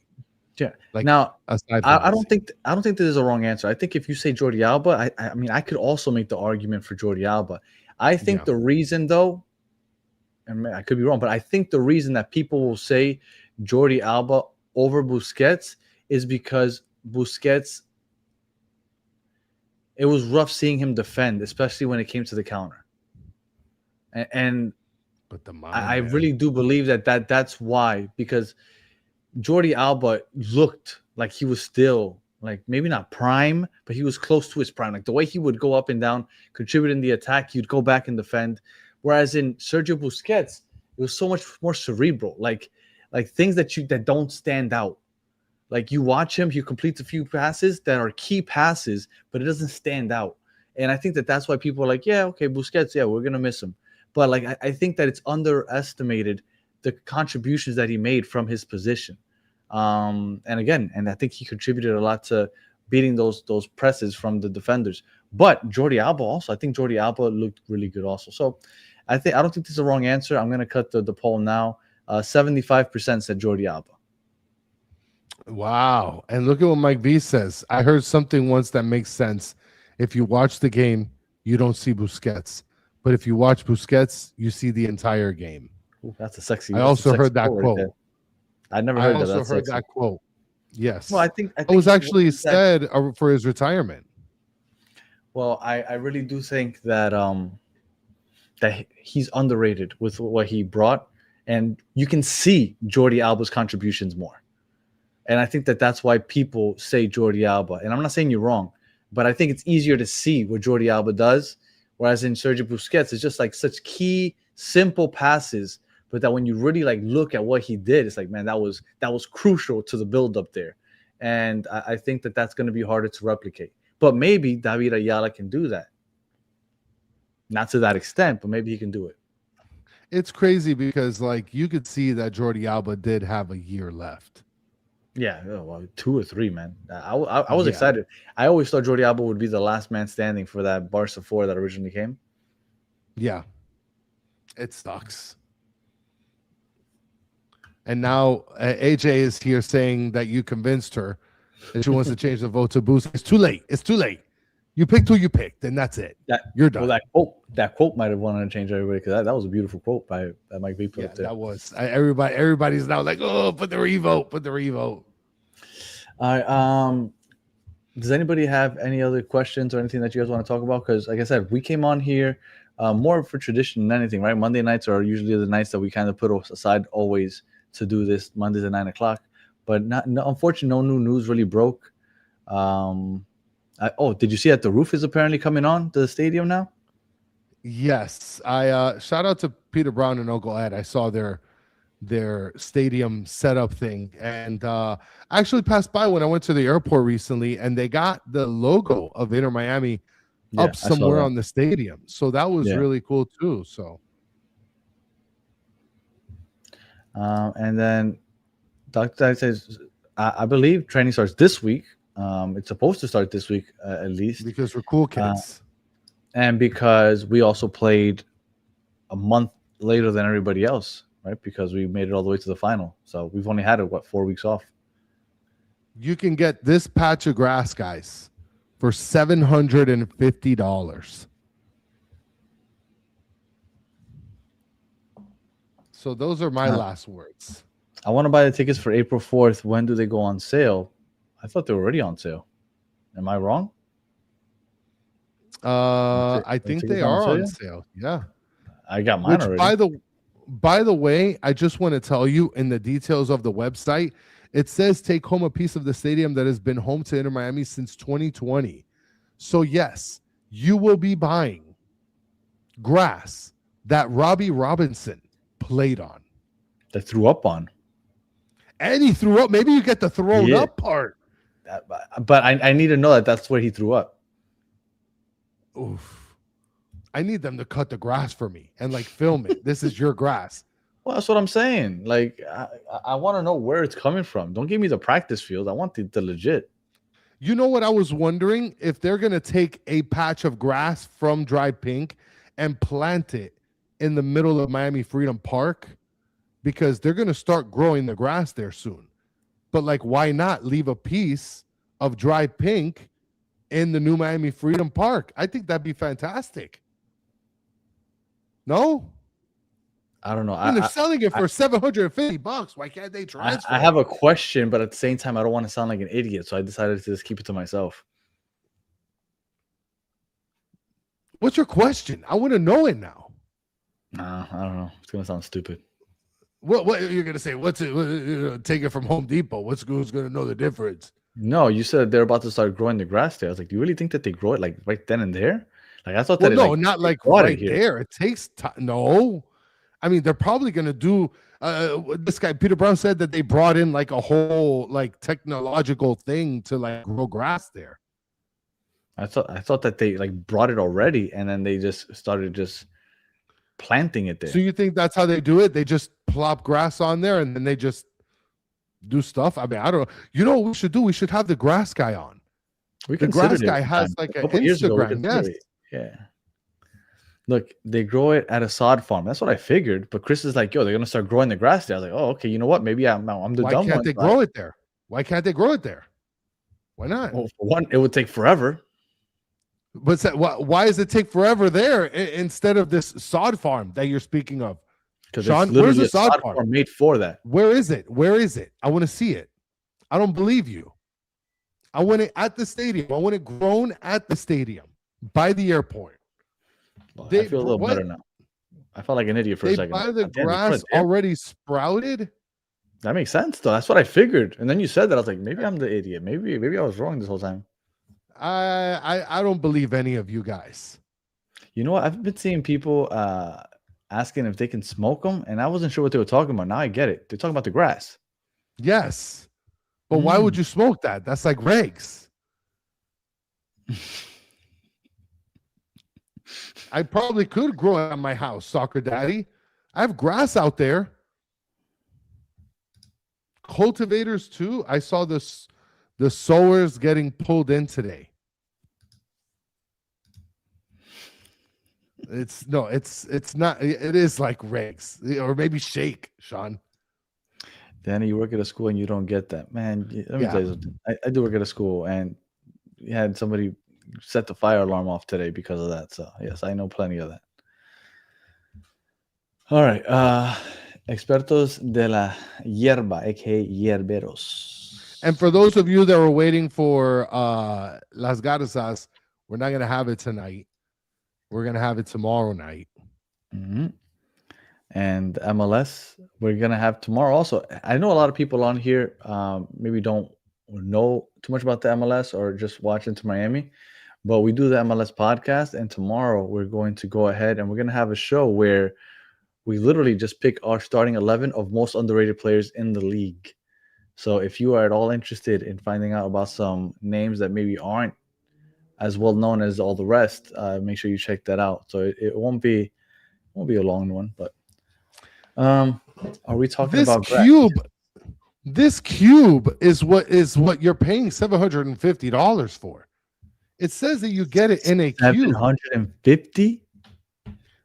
Yeah. Like now, aside from I Messi. don't think there's a wrong answer. I think if you say Jordi Alba, I mean I could also make the argument for Jordi Alba. I think the reason though, and I could be wrong, but I think the reason that people will say Jordi Alba over Busquets is because Busquets, it was rough seeing him defend, especially when it came to the counter. And but I really do believe that's why, because Jordi Alba looked like he was still, like, maybe not prime, but he was close to his prime. Like the way he would go up and down, contribute in the attack, he'd go back and defend. Whereas in Sergio Busquets, it was so much more cerebral, like things that don't stand out. Like you watch him, he completes a few passes that are key passes, but it doesn't stand out. And I think that's why people are like, yeah, okay, Busquets, yeah, we're gonna miss him. But like I think that it's underestimated the contributions that he made from his position. And I think he contributed a lot to beating those presses from the defenders. But Jordi Alba also, I think Jordi Alba looked really good also. So I don't think this is a wrong answer. I'm gonna cut the poll now. 75% said Jordi Alba. Wow. And look at what Mike V says. I heard something once that makes sense. If you watch the game, you don't see Busquets. But if you watch Busquets, you see the entire game. Ooh, that's a sexy. I also heard that quote. Right, I never heard that. I also heard that quote. Yes. Well, I think it was actually said for his retirement. Well, I really do think that that he's underrated with what he brought, and you can see Jordi Alba's contributions more. And I think that's why people say Jordi Alba. And I'm not saying you're wrong, but I think it's easier to see what Jordi Alba does, whereas in Sergio Busquets, it's just like such key, simple passes, but that when you really like look at what he did, it's like, man, that was crucial to the build up there. And I think that's going to be harder to replicate. But maybe David Ayala can do that. Not to that extent, but maybe he can do it. It's crazy because like you could see that Jordi Alba did have a year left. Yeah, well, 2 or 3, man. I was excited. I always thought Jordi Alba would be the last man standing for that Barca 4 that originally came. Yeah, it sucks. And now AJ is here saying that you convinced her that she wants to change the vote to Boost. It's too late. It's too late. You picked who you picked, and that's it. You're done. Well, that quote might have wanted to change everybody, because that was a beautiful quote by Mike V put up there. That was everybody's now like, oh, put the revote. All right. Does anybody have any other questions or anything that you guys want to talk about? Because, like I said, we came on here more for tradition than anything, right? Monday nights are usually the nights that we kind of put aside always to do this, Mondays at 9:00. But unfortunately, no new news really broke. Did you see that the roof is apparently coming on to the stadium now? Yes. I shout out to Peter Brown and Uncle Ed. I saw their stadium setup thing, and I actually passed by when I went to the airport recently, and they got the logo of Inter Miami up somewhere on the stadium. So that was really cool too. So and then Dr. says, I believe training starts this week. It's supposed to start this week at least, because we're cool kids, and because we also played a month later than everybody else, right? Because we made it all the way to the final, so we've only had 4 weeks off. You can get this patch of grass, guys, for $750. So those are my last words. I want to buy the tickets for April 4th. When do they go on sale? I thought they were already on sale. Am I wrong? I think they are on sale. Yeah. I got mine already. By the way, I just want to tell you, in the details of the website, it says take home a piece of the stadium that has been home to Inter Miami since 2020. So yes, you will be buying grass that Robbie Robinson played on. That threw up on. And he threw up. Maybe you get the thrown Yeah. up part. But I need to know that that's where he threw up. Oof. I need them to cut the grass for me and like film it. This is your grass. Well, that's what I'm saying. Like, I want to know where it's coming from. Don't give me the practice field. I want the legit. You know what I was wondering? If they're going to take a patch of grass from Dry Pink and plant it in the middle of Miami Freedom Park, because they're going to start growing the grass there soon. But like, why not leave a piece of Dry Pink in the new Miami Freedom Park? I think that'd be fantastic. No? I don't know. I mean, they're selling it for $750. Why can't they transfer? I have a question, but at the same time, I don't want to sound like an idiot, so I decided to just keep it to myself. What's your question? I want to know it now. Nah, I don't know. It's gonna sound stupid. What you're gonna say? What's it? Take it from Home Depot. Who's gonna know the difference? No, you said they're about to start growing the grass there. I was like, do you really think that they grow it like right then and there? Like I thought Well, that. no, not like right here. there. It takes time. No, I mean they're probably gonna do. This guy Peter Brown said that they brought in like a whole like technological thing to like grow grass there. I thought that they like brought it already, and then they just started just planting it there. So you think that's how they do it? They just plop grass on there and then they just do stuff. I mean, I don't know. You know what we should do? We should have the grass guy on. The grass guy has like an Instagram. Yes. Yeah. Look, they grow it at a sod farm. That's what I figured. But Chris is like, yo, they're gonna start growing the grass there. I was like, oh, okay. You know what? Maybe I'm the dumb one. Why can't they grow it there? Why can't they grow it there? Why not? Well, for one, it would take forever. But why does it take forever there instead of this sod farm that you're speaking of? Sean, where's the sod farm made for that? Where is it? Where is it? I want to see it. I don't believe you. I want it at the stadium. I want it grown at the stadium by the airport. Well, I feel a little better now. I felt like an idiot for a second. Buy the grass already sprouted. That makes sense, though. That's what I figured. And then you said that. I was like, maybe I'm the idiot. Maybe I was wrong this whole time. I don't believe any of you guys. You know what? I've been seeing people asking if they can smoke them, and I wasn't sure what they were talking about. Now I get it. They're talking about the grass. Yes. But why would you smoke that? That's like regs. I probably could grow it at my house, Soccer Daddy. I have grass out there. Cultivators too. I saw the sowers getting pulled in today. It's not. It is like regs or maybe shake, Sean. Danny, you work at a school and you don't get that, man. Let me tell you something. I do work at a school, and you had somebody set the fire alarm off today because of that. So yes, I know plenty of that. All right, expertos de la hierba, aka hierberos. And for those of you that were waiting for Las Garzas, we're not going to have it tonight. We're going to have it tomorrow night. Mm-hmm. And MLS, we're going to have tomorrow also. I know a lot of people on here maybe don't know too much about the MLS or just watch Into Miami, but we do the MLS podcast. And tomorrow we're going to go ahead and we're going to have a show where we literally just pick our starting 11 of most underrated players in the league. So if you are at all interested in finding out about some names that maybe aren't as well known as all the rest, make sure you check that out. So it won't be a long one, but are we talking about cube? This cube is what you're paying $750 for. It says that you get it in a cube. $750.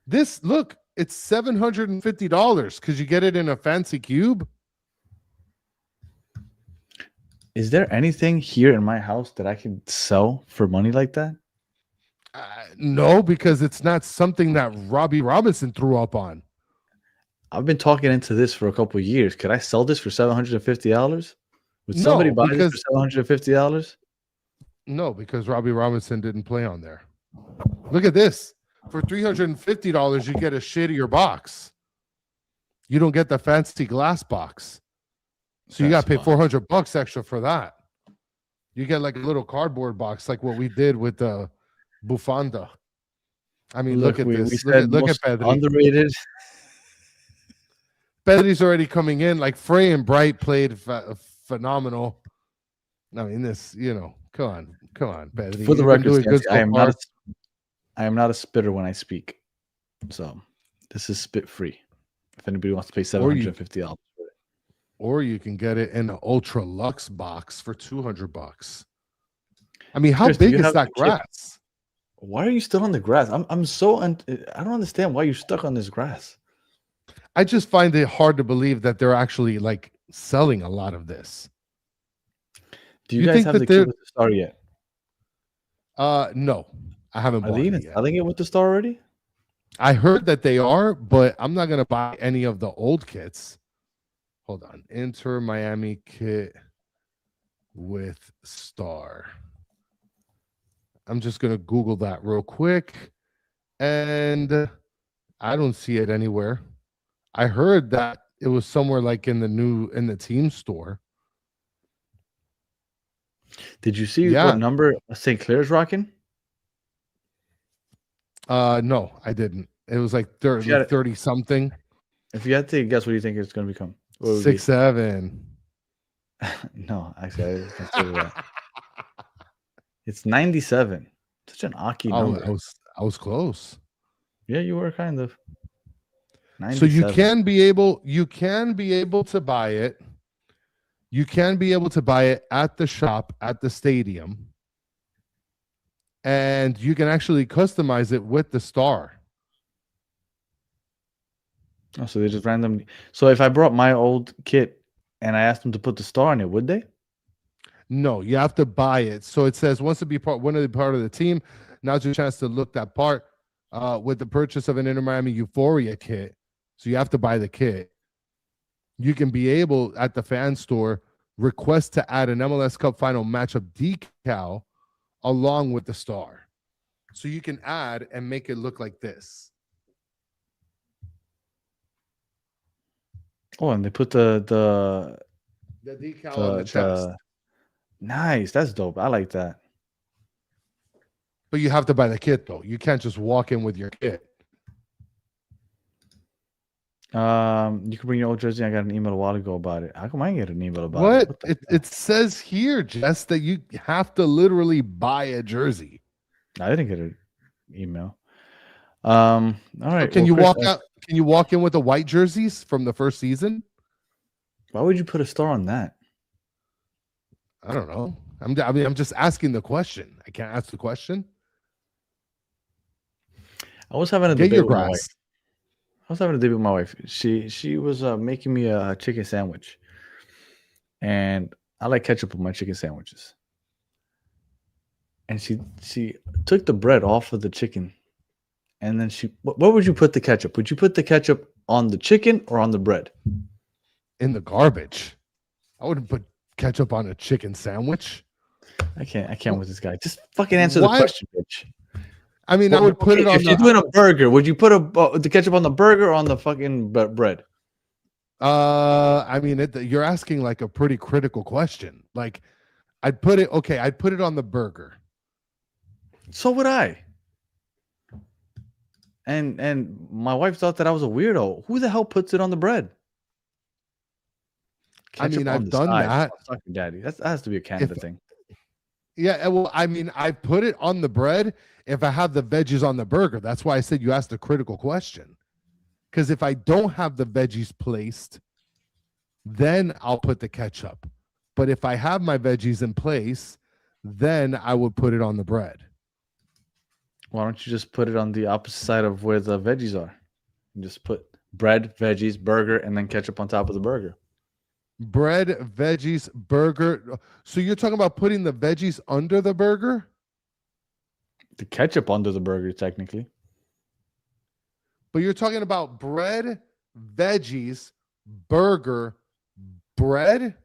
This look, it's $750 because you get it in a fancy cube. Is there anything here in my house that I can sell for money like that? No, because it's not something that Robbie Robinson threw up on. I've been talking into this for a couple of years. Could I sell this for $750? Would somebody buy this for $750? No, because Robbie Robinson didn't play on there. Look at this. For $350, you get a shittier box. You don't get the fancy glass box. So you got to pay $400 extra for that. You get like a little cardboard box, like what we did with the Bufanda. I mean, look at this. Look at Pedri. Underrated. Pedri's already coming in. Like Frey and Bright played phenomenal. I mean, this, come on, Pedri. For the You've been record, doing good Stancy, so far. I am not a spitter when I speak. So this is spit free. If anybody wants to pay $750. Or you can get it in an Ultra Lux box for $200. I mean, how big is that grass? Why are you still on the grass? I don't understand why you're stuck on this grass. I just find it hard to believe that they're actually like selling a lot of this. Do you guys have the kit with the star yet? No, I haven't bought it yet. Selling it with the star already? I heard that they are, but I'm not gonna buy any of the old kits. Hold on. Inter Miami kit with star. I'm just gonna Google that real quick, and I don't see it anywhere. I heard that it was somewhere like in the team store. Did you see what number St. Clair's rocking? No, I didn't. It was like 30 something. If you had to guess, what do you think it's going to become? 6'7". No, actually, I didn't consider that. It's 97. Such an Aki number. I was close. Yeah, you were kind of. 97. So you can be able to buy it. You can be able to buy it at the shop at the stadium. And you can actually customize it with the star. Oh, so they just randomly. So if I brought my old kit and I asked them to put the star on it, would they? No, you have to buy it. So it says want to be part of the team. Now's your chance to look that part with the purchase of an Inter Miami Euphoria kit. So you have to buy the kit. You can be able at the fan store request to add an MLS Cup final matchup decal along with the star. So you can add and make it look like this. Oh, and they put the decal on the chest. Nice. That's dope. I like that. But you have to buy the kit, though. You can't just walk in with your kit. You can bring your old jersey. I got an email a while ago about it. How come I didn't get an email about it? What? It says here, Jess, that you have to literally buy a jersey. I didn't get an email. All right. So can you walk out? Can you walk in with the white jerseys from the first season? Why would you put a star on that? I don't know. I'm just asking the question. I can't ask the question. I was having a debate with my wife. She was making me a chicken sandwich, and I like ketchup on my chicken sandwiches. And she took the bread off of the chicken, and then what would you put the ketchup? Would you put the ketchup on the chicken or on the bread? In the garbage. I wouldn't put ketchup on a chicken sandwich. I can't with this guy. Just fucking answer the question, bitch. I mean, I would put it on. If you're doing a burger, would you put the ketchup on the burger or on the fucking bread? I mean, you're asking like a pretty critical question. Like, I'd put it on the burger. So would I. And my wife thought that I was a weirdo. Who the hell puts it on the bread? Ketchup, I mean, I've done that. Fuck your daddy. That has to be a Canada thing. Yeah, well, I mean, I put it on the bread if I have the veggies on the burger. That's why I said you asked a critical question. Because if I don't have the veggies placed, then I'll put the ketchup. But if I have my veggies in place, then I would put it on the bread. Why don't you just put it on the opposite side of where the veggies are? You just put bread, veggies, burger, and then ketchup on top of the burger. Bread, veggies, burger. So you're talking about putting the veggies under the burger? The ketchup under the burger, technically. But you're talking about bread, veggies, burger, bread?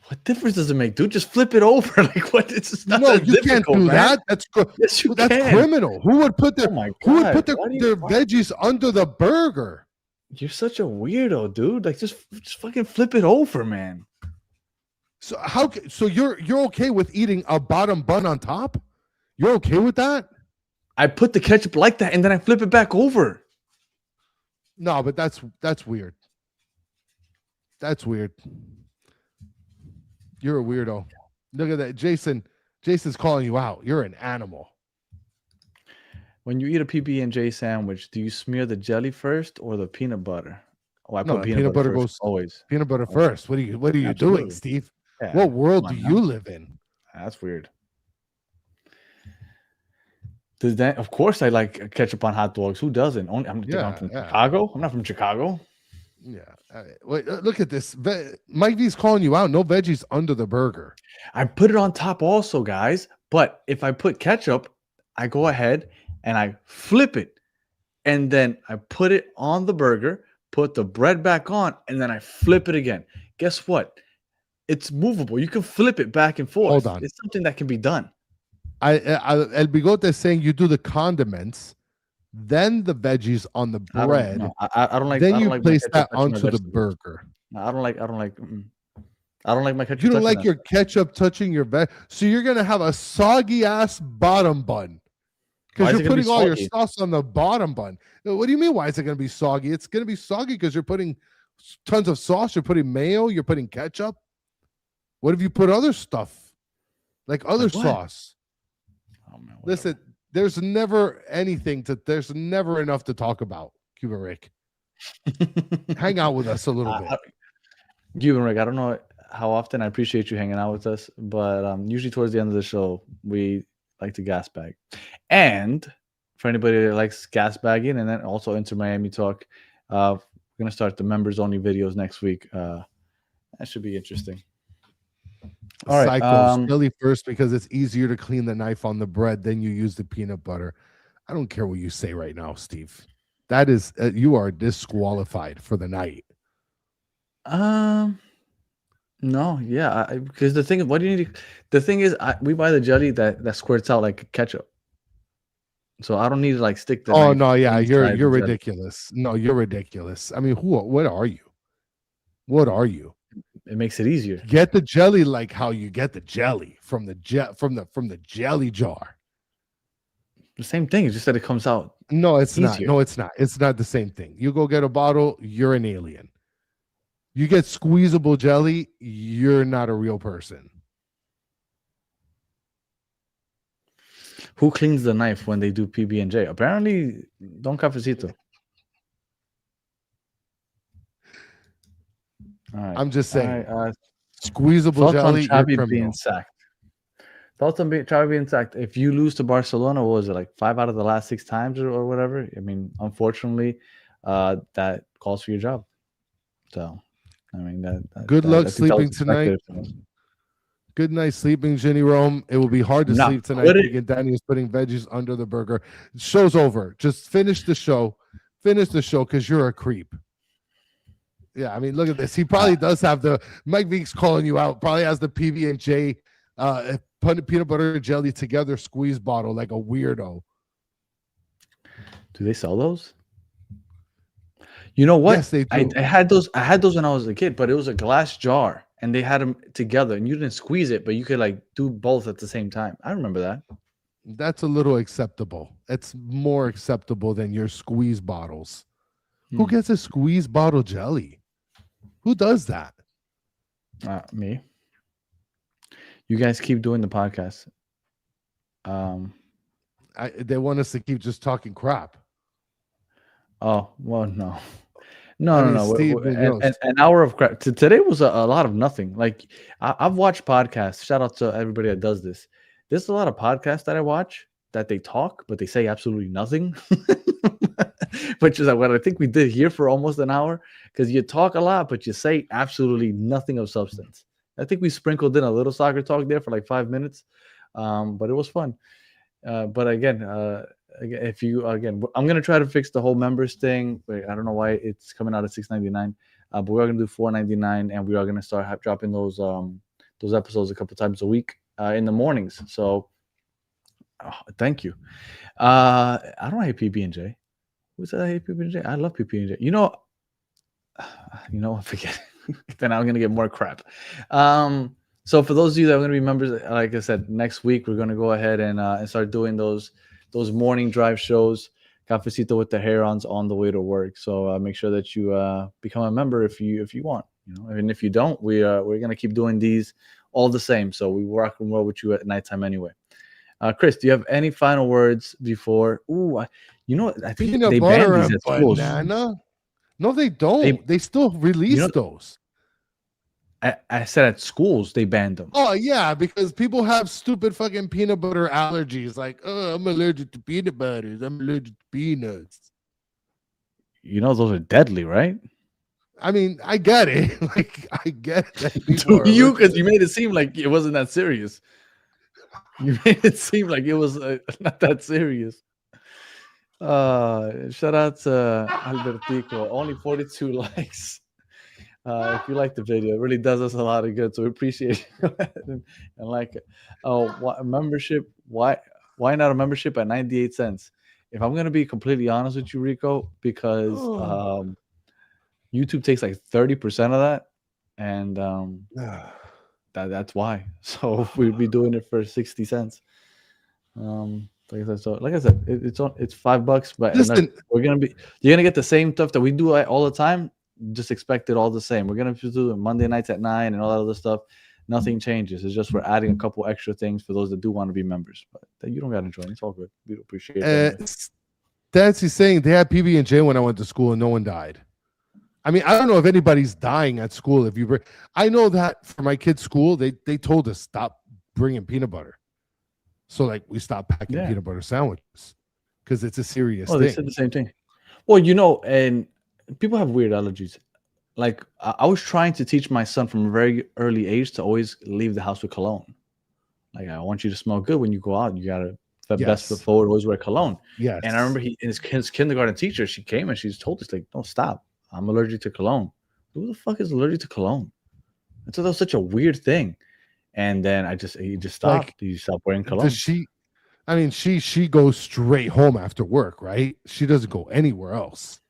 What difference does it make, dude? Just flip it over. Like what? It's not no, you can't do that. That's that's criminal. Who would put their veggies under the burger? You're such a weirdo, dude. Like just fucking flip it over, man. So so you're okay with eating a bottom bun on top? You're okay with that? I put the ketchup like that and then I flip it back over. No, but that's weird. That's weird. You're a weirdo. Look at that, Jason. Jason's calling you out. You're an animal. When you eat a PB&J sandwich, do you smear the jelly first or the peanut butter? Oh, I No, put peanut butter first, goes always. peanut butter Always. first. What are you doing, Absolutely. Steve? Yeah, What world come do on you now. live in? That's weird. Does that? Of course, I like ketchup on hot dogs. Who doesn't? I'm from Chicago. I'm not from Chicago. Yeah. Wait, look at this. Mike V's calling you out. No veggies under the burger. I put it on top also, guys. But if I put ketchup, I go ahead and I flip it. And then I put it on the burger, put the bread back on, and then I flip it again. Guess what? It's movable. You can flip it back and forth. Hold on. It's something that can be done. El Bigote is saying you do the condiments, then the veggies on the bread. I don't like. Then I don't you like place that touching my onto the vegetables. burger. No, I don't like. I don't like. I don't like my ketchup. You don't like touching your ketchup touching your veg, so you're gonna have a soggy ass bottom bun Why because is it you're gonna be putting all your soggy? sauce on the bottom bun. What do you mean? Why is it gonna be soggy? It's gonna be soggy because you're putting tons of sauce. You're putting mayo. You're putting ketchup. What if you put other stuff like other Like what? sauce? Oh, man, whatever. Listen, there's never there's never enough to talk about, Cuban Rick. Hang out with us a little bit. Cuban Rick, I don't know how often. I appreciate you hanging out with us, but usually towards the end of the show, we like to gas bag. And for anybody that likes gas bagging, and then also Inter Miami talk, we're gonna start the members only videos next week. That should be interesting. All right, Psycho, chili first because it's easier to clean the knife on the bread than you use the peanut butter. I don't care what you say right now, Steve. That is, you are disqualified for the night. No, yeah, because the thing is, what do you need? The thing is, we buy the jelly that squirts out like ketchup, so I don't need to like stick the. Oh knife no, yeah, inside you're the jelly. ridiculous. No, you're ridiculous. I mean, what are you? What are you? It makes it easier. Get the jelly like how you get the jelly from the jelly jar. The same thing. It's just that it comes out. No, it's not. Easier. No, it's not. It's not the same thing. You go get a bottle, you're an alien. You get squeezable jelly, you're not a real person. Who cleans the knife when they do PB&J? Apparently, Don Cafecito. All right. I'm just saying. All right, Squeezable thoughts on jelly, you're Xavi criminal. being sacked. Thoughts on Xavi being sacked. If you lose to Barcelona, what was it, like 5 out of the last 6 times or whatever? I mean, unfortunately, that calls for your job. So, I mean, Good I luck think that sleeping was tonight. expected. Good night sleeping, Jenny Rome. It will be hard to No, sleep tonight. put it- Thinking Daniel's putting veggies under the burger. Show's over. Just finish the show. Finish the show because you're a creep. Yeah, I mean, look at this. He probably does have the Mike Veek's calling you out. Probably has the PB&J peanut butter jelly together squeeze bottle like a weirdo. Do they sell those? You know what? Yes, they do. I had those. I had those when I was a kid, but it was a glass jar, and they had them together, and you didn't squeeze it, but you could like do both at the same time. I remember that. That's a little acceptable. It's more acceptable than your squeeze bottles. Who gets a squeeze bottle jelly? Who does that? Me. You guys keep doing the podcast. They want us to keep just talking crap. Oh well, no. I mean, No. Steve, An hour of crap. Today was a lot of nothing. Like I've watched podcasts. Shout out to everybody that does this. There's a lot of podcasts that I watch that they talk, but they say absolutely nothing. Which is what I think we did here for almost an hour, because you talk a lot, but you say absolutely nothing of substance. I think we sprinkled in a little soccer talk there for like 5 minutes, but it was fun. But again, I'm gonna try to fix the whole members thing. I don't know why it's coming out at $6.99, but we're gonna do $4.99, and we are gonna start dropping those episodes a couple times a week in the mornings. So, thank you. I don't hate PB&J. Who said I hate PB&J? I love PB&J. You know, forget. Then I'm gonna get more crap. So for those of you that are gonna be members, like I said, next week we're gonna go ahead and start doing those morning drive shows. cafecito with the Herons on the way to work. So make sure that you become a member if you want. And if you don't, we're gonna keep doing these all the same. So we rock and roll with you at nighttime anyway. Chris, do you have any final words before? I think Peanut they butter banned these and at schools. banana. No, they don't. They still release those. I said at schools they banned them. Oh yeah, because people have stupid fucking peanut butter allergies. Like, oh, I'm allergic to peanut butters. I'm allergic to peanuts. Those are deadly, right? I mean, I get it. Like, I get that. To you, because you made it seem like it wasn't that serious. You made it seem like it was not that serious. Shout out to Albertico. Only 42 likes. If you like the video, it really does us a lot of good. So we appreciate it. Go ahead and like it. Oh, membership? Why not a membership at 98 cents? If I'm gonna be completely honest with you, Rico, because YouTube takes like 30% of that, and that's why. So we'd be doing it for 60 cents. Like I said, it's $5, but listen, you're gonna get the same stuff that we do all the time. Just expect it all the same. We're gonna do it Monday nights at 9 and all that other stuff. Nothing changes. It's just we're adding a couple extra things for those that do want to be members, but you don't gotta join. It's all good. We appreciate it. Dancy's saying they had PB&J when I went to school and no one died. I mean, I don't know if anybody's dying at school. I know that for my kids' school, they told us stop bringing peanut butter. So like we stopped packing peanut butter sandwiches because it's a serious thing. They said the same thing. Well, and people have weird allergies. Like I was trying to teach my son from a very early age to always leave the house with cologne. Like I want you to smell good when you go out. You gotta best foot forward, always wear cologne. Yes. And I remember his kindergarten teacher, she came and she's told us like, "Don't stop. I'm allergic to cologne." Who the fuck is allergic to cologne? And so that was such a weird thing. And then he just stopped. He stopped wearing cologne. She goes straight home after work, right? She doesn't go anywhere else.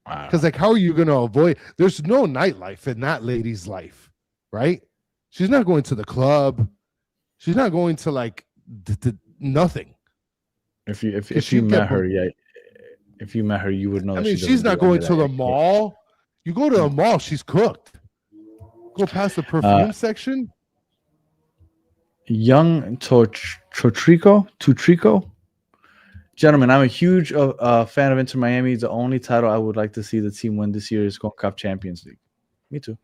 Because like, how are you going to avoid? There's no nightlife in that lady's life, right? She's not going to the club. She's not going to like nothing. If you met her, if you met her, you would know. I mean, she's not going to the mall. You go to a mall, she's cooked. Go past the perfume section. Young Tutrico. Gentlemen, I'm a huge fan of Inter Miami. The only title I would like to see the team win this year is CONCACAF Champions League. Me too.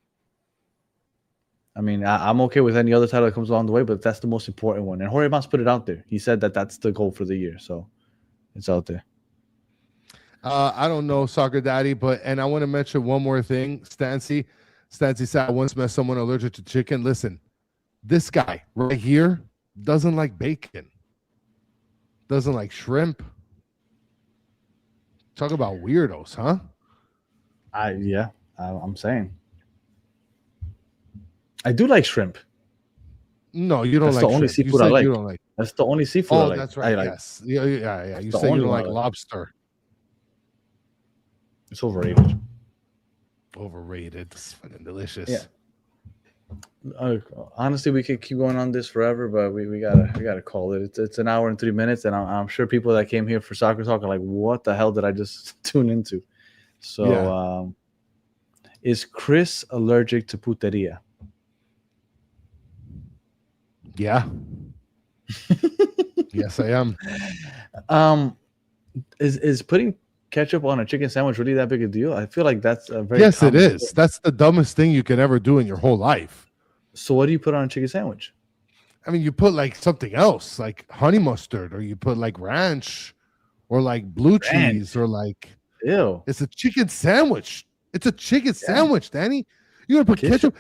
I mean, I'm okay with any other title that comes along the way, but that's the most important one. And Jorge Mas put it out there. He said that that's the goal for the year. So it's out there. I don't know, Soccer Daddy, and I want to mention one more thing. Stancy said, I once met someone allergic to chicken. Listen, this guy right here doesn't like bacon, doesn't like shrimp. Talk about weirdos, huh? I'm saying. I do like shrimp. No, you don't that's like the only shrimp. seafood I like. You don't like. That's the only seafood I like. That's right. Yes. Yeah. You say you don't like lobster. It's overrated. It's fucking delicious. Yeah. Honestly, we could keep going on this forever, but we gotta call it. It's an hour and 3 minutes, and I'm sure people that came here for Soccer Talk are like, "What the hell did I just tune into?" So, is Chris allergic to puteria? Yeah. Yes, I am. Is putting ketchup on a chicken sandwich really that big a deal? I feel like that's a very yes, it is. Thing. That's the dumbest thing you can ever do in your whole life. So what do you put on a chicken sandwich? I mean, you put like something else, like honey mustard, or you put like ranch, or like blue cheese, or like ew. It's a chicken sandwich. It's a chicken sandwich, Danny. You gotta put ketchup.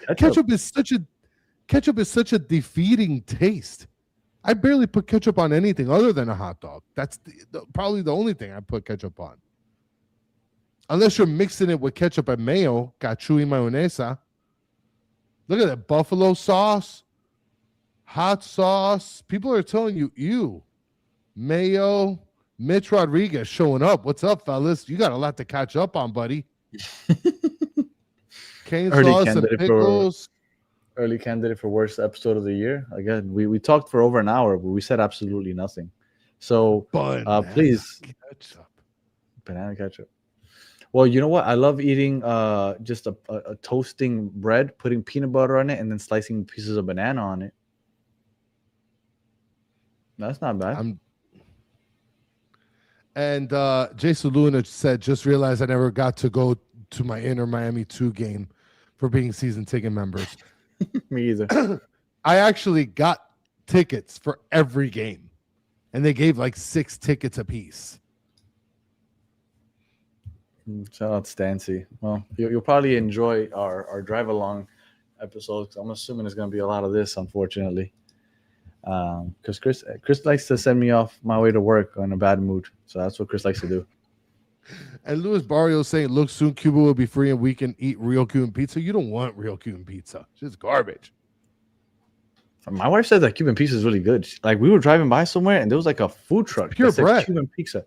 Ketchup is such a defeating taste. I barely put ketchup on anything other than a hot dog. That's probably the only thing I put ketchup on. Unless you're mixing it with ketchup and mayo, cachu y mayonesa. Look at that buffalo sauce, hot sauce. People are telling you, ew. Mayo, Mitch Rodriguez showing up. What's up, fellas? You got a lot to catch up on, buddy. Cane sauce and pickles. Early candidate for worst episode of the year. Again, we talked for over an hour, but we said absolutely nothing. So please, Banana ketchup. Well, you know what? I love eating just a toasting bread, putting peanut butter on it, and then slicing pieces of banana on it. That's not bad. And Jason Luna said, just realized I never got to go to my Inter Miami 2 game for being season ticket members. Me either. I actually got tickets for every game, and they gave like 6 tickets apiece. Shout out Stancy. Well, you'll probably enjoy our drive along episodes. I'm assuming there's going to be a lot of this, unfortunately. Because Chris likes to send me off my way to work in a bad mood. So that's what Chris likes to do. And Luis Barrio saying, look, soon Cuba will be free and we can eat real Cuban pizza. You don't want real Cuban pizza. It's just garbage. My wife said that Cuban pizza is really good. Like, we were driving by somewhere and there was like a food truck. Pure that said bread. Cuban pizza.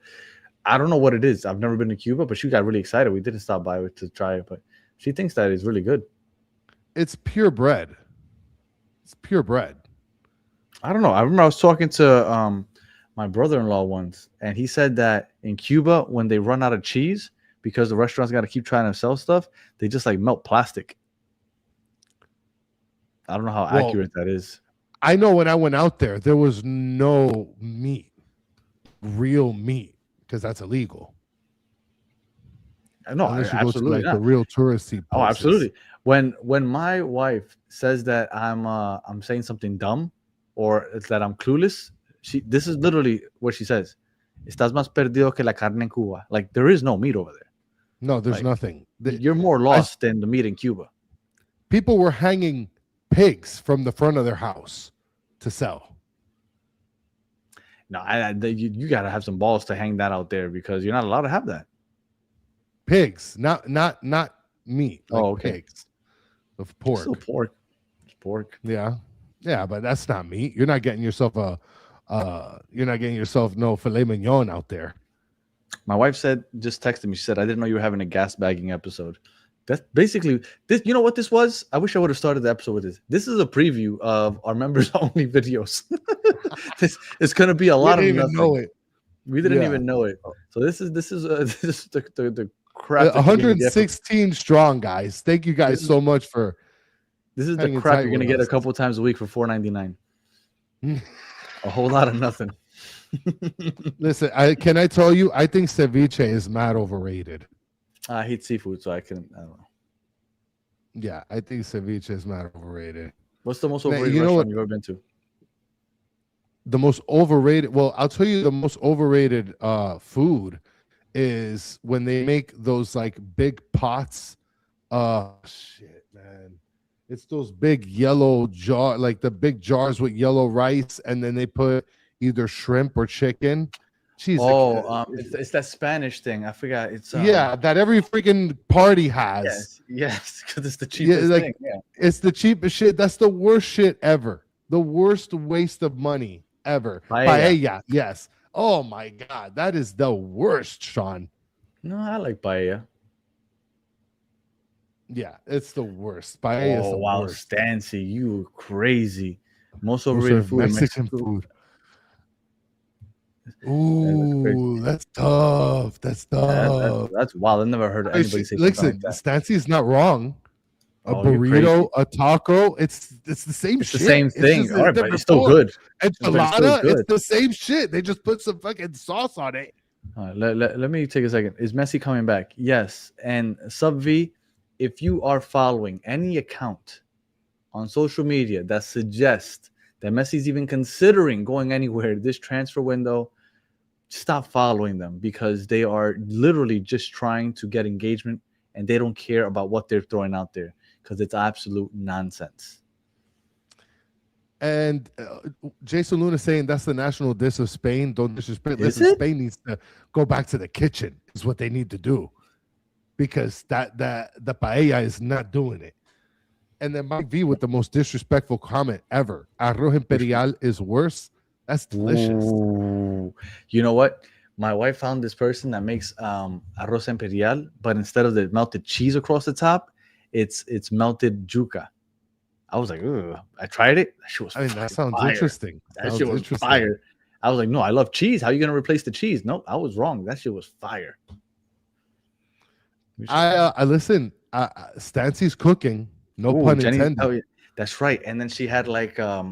I don't know what it is. I've never been to Cuba, but she got really excited. We didn't stop by to try it, but she thinks that it's really good. It's pure bread. It's pure bread. I don't know. I remember I was talking to my brother-in-law once, and he said that in Cuba, when they run out of cheese, because the restaurants got to keep trying to sell stuff, they just like melt plastic. I don't know how accurate that is. I know when I went out there was no meat, real meat, because that's illegal. No, unless you absolutely go to like the real touristy places. Oh, absolutely. When my wife says that I'm saying something dumb or that I'm clueless, this is literally what she says. Estás más perdido que la carne en Cuba. Like, there is no meat over there. No, there's nothing. You're more lost than the meat in Cuba. People were hanging pigs from the front of their house to sell. No, you got to have some balls to hang that out there because you're not allowed to have that. Pigs, not meat. Like okay. Pigs of pork. Still pork. It's pork. Yeah, but that's not meat. You're not getting yourself no filet mignon out there. My wife just texted me. She said, I didn't know you were having a gas bagging episode. That's basically this. You know what this was? I wish I would have started the episode with this. This is a preview of our members only videos. This is going to be a lot of nothing. Know it. We didn't even know it. So this is the crap. 116 strong, guys. Thank you guys so much for. This is the crap you're going to get a couple times a week for $4.99. A whole lot of nothing. Listen, can I tell you? I think ceviche is mad overrated. I hate seafood, so I don't know. Yeah, I think ceviche is mad overrated. What's the most overrated restaurant you've ever been to? The most overrated. Well, I'll tell you the most overrated food is when they make those like big pots. Shit, man. It's those big yellow jar, like the big jars with yellow rice, and then they put either shrimp or chicken. Jeez, it's that Spanish thing. I forgot. It's that every freaking party has. Yes, because it's the cheapest thing. Yeah, it's the cheapest shit. That's the worst shit ever. The worst waste of money ever. Paella. Yes. Oh my god, that is the worst, Sean. No, I like paella. Yeah, it's the worst. Paella is the worst. Stancy, you crazy. Most overrated food, Mexican food. Ooh, that's tough. That's tough. That's wild. I've never heard anybody say something like that. Stancy's not wrong. A burrito, a taco, it's the same shit. The same thing. All right, but it's still good. Enchilada, it's the same shit. They just put some fucking sauce on it. All right, let me take a second. Is Messi coming back? Yes. And Sub V, if you are following any account on social media that suggests that Messi's even considering going anywhere this transfer window, stop following them because they are literally just trying to get engagement and they don't care about what they're throwing out there because it's absolute nonsense. And Jason Luna saying that's the national dish of Spain. Don't disrespect. Listen, Spain needs to go back to the kitchen is what they need to do because the paella is not doing it. And then Mike V with the most disrespectful comment ever. Arroz imperial is worse. That's delicious. Ooh. You know what? My wife found this person that makes arroz imperial, but instead of the melted cheese across the top, it's melted yuca. I was like, ugh. I tried it. That shit was that sounds fire. Interesting. That shit was fire. I was like, no, I love cheese. How are you going to replace the cheese? No, I was wrong. That shit was fire. I listen. Stancy's cooking. No Ooh, pun Jenny. intended. Oh, yeah, that's right. And then she had like I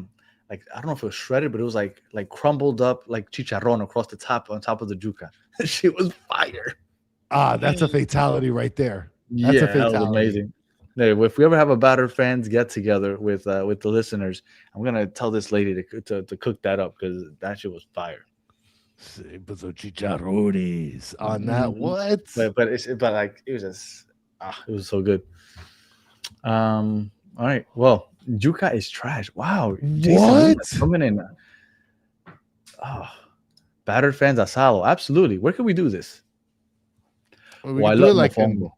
don't know if it was shredded, but it was like crumbled up like chicharrón across the top on top of the yuca. She was fire. That's a fatality right there. That's a Yeah, that was fatality. amazing. Hey, if we ever have a Batter fans get together with the listeners, I'm gonna tell this lady to cook that up because that shit was fire. Chicharrones on that. Mhm. What? But like it was just it was so good. All right. Well, yuca is trash. Wow, Jason Luna What? coming in. Oh, Battered fans asado. Absolutely. Where can we do this? We Oh, I can do love it like in mofongo.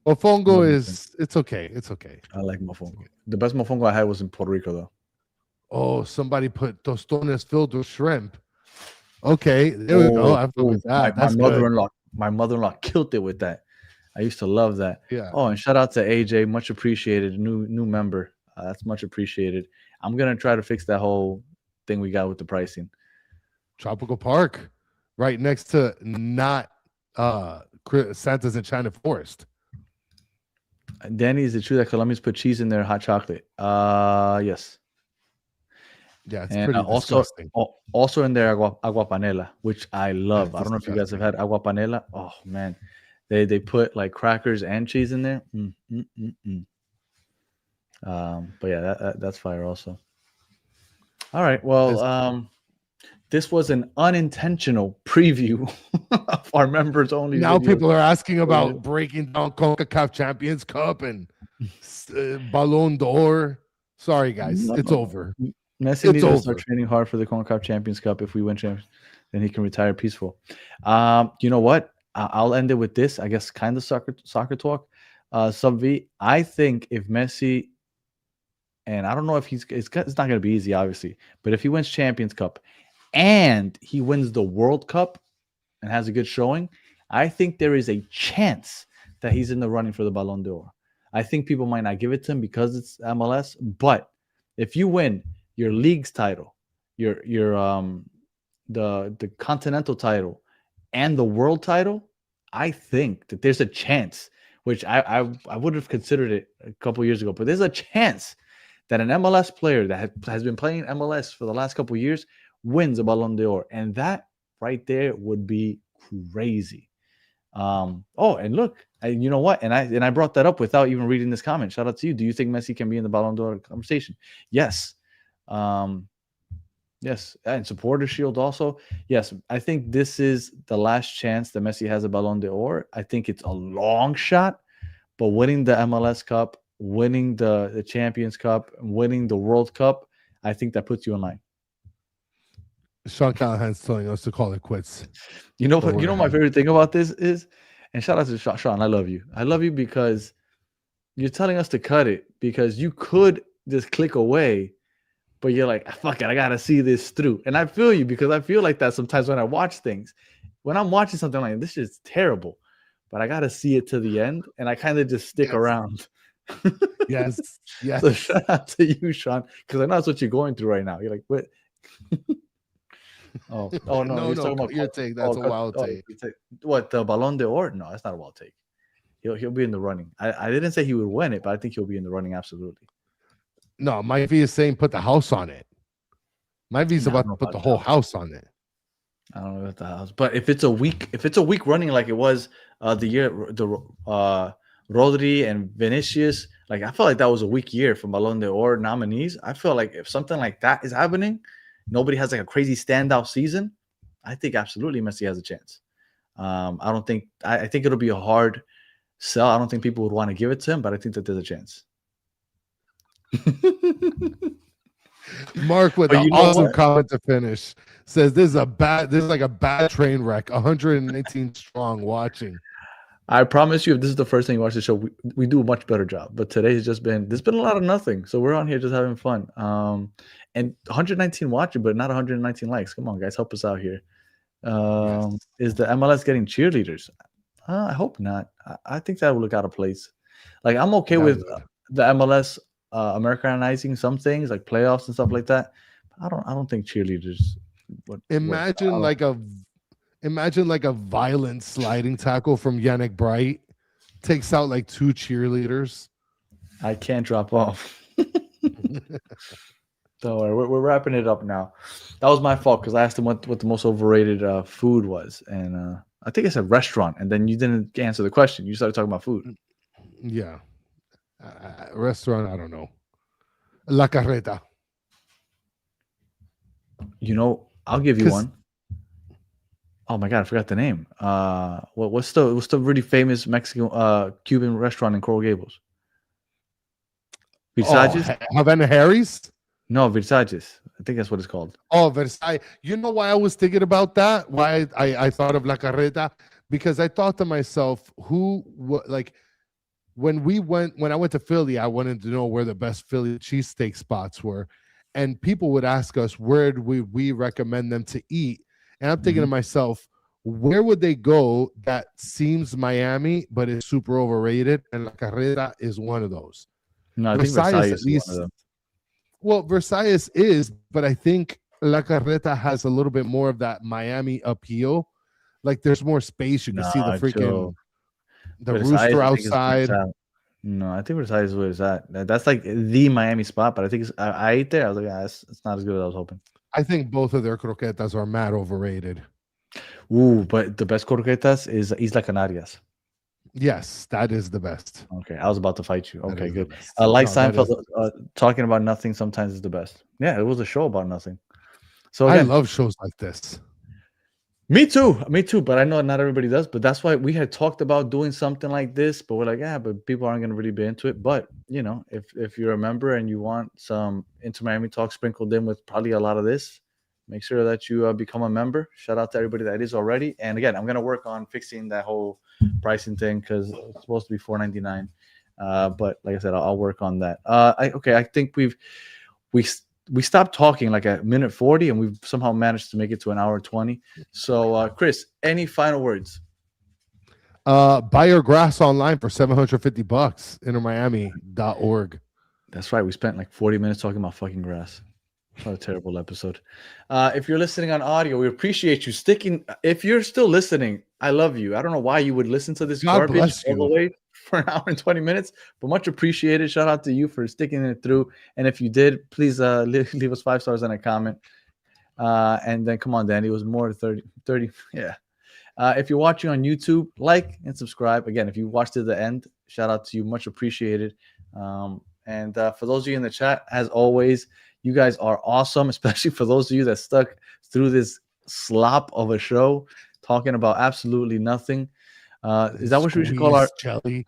I Mofongo love mofongo. is it's okay. It's okay. I like mofongo. The best mofongo I had was in Puerto Rico, though. Oh, somebody put tostones filled with shrimp. Okay, there we go. I fuck with that. My That's good. mother-in-law killed it with that. I used to love that. Yeah. Oh, and shout out to AJ, much appreciated. New member. That's much appreciated. I'm gonna try to fix that whole thing we got with the pricing. Tropical Park, right next to not Santa's Enchanted Forest. Danny, is it true that Colombians put cheese in their hot chocolate? Yes. Yeah, it's And pretty disgusting. also in their agua panela, which I love. That's I don't know if you guys have disgusting. had agua panela. Oh man, they put like crackers and cheese in there. But yeah, that's fire also. All right, well, this was an unintentional preview of our members only. Now video. people are asking about breaking down CONCACAF Champions Cup and Ballon d'Or. Sorry, guys, it's over. Messi needs to start training hard for the CONCACAF Champions Cup. If we win champions, then he can retire peaceful. You know what? I'll end it with this. I guess kind of soccer talk. Sub V. I think if Messi, and I don't know if it's not going to be easy, obviously, but if he wins Champions Cup and he wins the World Cup and has a good showing, I think there is a chance that he's in the running for the Ballon d'Or. I think people might not give it to him because it's MLS, but if you win your league's title, your the continental title, and the world title, I think that there's a chance, which I would have considered it a couple years ago, but there's a chance that an MLS player that has been playing MLS for the last couple of years wins a Ballon d'Or, and that right there would be crazy. And look, you know what? And I brought that up without even reading this comment. Shout out to you. Do you think Messi can be in the Ballon d'Or conversation? Yes. Yes. And supporter shield also. Yes. I think this is the last chance that Messi has a Ballon d'Or. I think it's a long shot, but winning the MLS Cup, winning the Champions Cup, winning the World Cup, I think that puts you in line. Sean Callahan's telling us to call it quits. You know what? You know my favorite thing about this is, and shout out to Sean. I love you. I love you because you're telling us to cut it because you could just click away, but you're like, fuck it, I gotta see this through. And I feel you because I feel like that sometimes when I watch things. When I'm watching something like this is terrible, but I gotta see it to the end, and I kind of just stick around. Yes. So shout out to you, Sean, because I know that's what you're going through right now. You're like, what? Oh no! No, your take. That's a wild take. What, the Ballon d'Or? No, that's not a wild take. He'll be in the running. I didn't say he would win it, but I think he'll be in the running absolutely. No, Mike V is saying put the house on it. Mike V is about to put the whole house on it. I don't know about the house, but if it's a week running like it was the year Rodri and Vinicius, like I felt like that was a weak year for Ballon d'Or nominees. I feel like if something like that is happening, nobody has like a crazy standout season, I think absolutely Messi has a chance. I think it'll be a hard sell. I don't think people would want to give it to him, but I think that there's a chance. Mark with an awesome comment to finish says this is like a bad train wreck. 119 strong watching. I promise you, if this is the first time you watch the show, we do a much better job. But today's just there's been a lot of nothing. So we're on here just having fun. And 119 watching, but not 119 likes. Come on, guys, help us out here. Is the MLS getting cheerleaders? I hope not. I think that would look out of place. Like I'm okay with the MLS Americanizing some things like playoffs and stuff like that. I don't think cheerleaders would. Imagine Imagine like a violent sliding tackle from Yannick Bright takes out like 2 cheerleaders. I can't drop off. Don't worry, we're wrapping it up now. That was my fault because I asked him what the most overrated food was, and I think I said restaurant, and then you didn't answer the question. You started talking about food. Yeah. Restaurant, I don't know. La Carreta. You know, I'll give you 'Cause- one. Oh my god, I forgot the name. What's the really famous Mexican Cuban restaurant in Coral Gables? Versailles? Havana Harry's? No, Versailles. I think that's what it's called. Oh, Versailles. You know why I was thinking about that? Why I thought of La Carreta? Because I thought to myself, like when I went to Philly, I wanted to know where the best Philly cheesesteak spots were. And people would ask us, where do we recommend them to eat? And I'm thinking to myself, where would they go that seems Miami, but is super overrated? And La Carreta is one of those. No, I think Versailles is one of them. Well, Versailles is, but I think La Carreta has a little bit more of that Miami appeal. Like there's more space. You can see the freaking the Versailles, rooster I think, is where it's outside. at. No, I think Versailles is where it's at. That's like the Miami spot, but I think I ate there. I was like, it's not as good as I was hoping. I think both of their croquetas are mad overrated. Ooh, but the best croquetas is Isla Canarias. Yes, that is the best. Okay, I was about to fight you. Okay, good. No, Like that Seinfeld, is- talking about nothing sometimes is the best. Yeah, it was a show about nothing. So I again, love shows like this. me too. But I know not everybody does. But that's why we had talked about doing something like this. But we're like, yeah, but people aren't going to really be into it. But you know, if you're a member and you want some Inter Miami talk sprinkled in with probably a lot of this, make sure that you become a member. Shout out to everybody that is already. And again, I'm going to work on fixing that whole pricing thing because it's supposed to be $4.99. But like I said, I'll work on that. I think we stopped talking like at minute 40 and we've somehow managed to make it to an hour 20. So Chris, any final words? Buy your grass online for $750, intermiami.org. That's right. We spent like 40 minutes talking about fucking grass. What a terrible episode. If you're listening on audio, we appreciate you sticking. If you're still listening, I love you. I don't know why you would listen to this God garbage bless all you. the way for an hour and 20 minutes, but much appreciated. Shout out to you for sticking it through. And if you did, please leave us 5 stars and a comment. And then come on, Danny, it was more 30. Yeah. If you're watching on YouTube, like and subscribe. Again, if you watched to the end, shout out to you. Much appreciated. And for those of you in the chat, as always, you guys are awesome, especially for those of you that stuck through this slop of a show talking about absolutely nothing. Is that what we should call our jelly?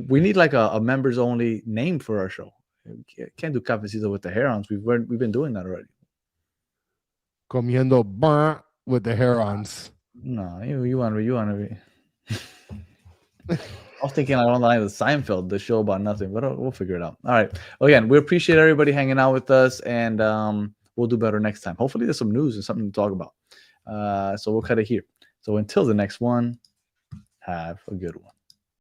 We need like a members only name for our show. Can't do cafecito with the Herons. We've been doing that already. Comiendo with the Herons. No, you want to be. I was thinking along the line of Seinfeld, the show about nothing, but we'll figure it out. All right. Well, again, we appreciate everybody hanging out with us, and we'll do better next time. Hopefully, there's some news and something to talk about. So we'll cut it here. So until the next one, have a good one.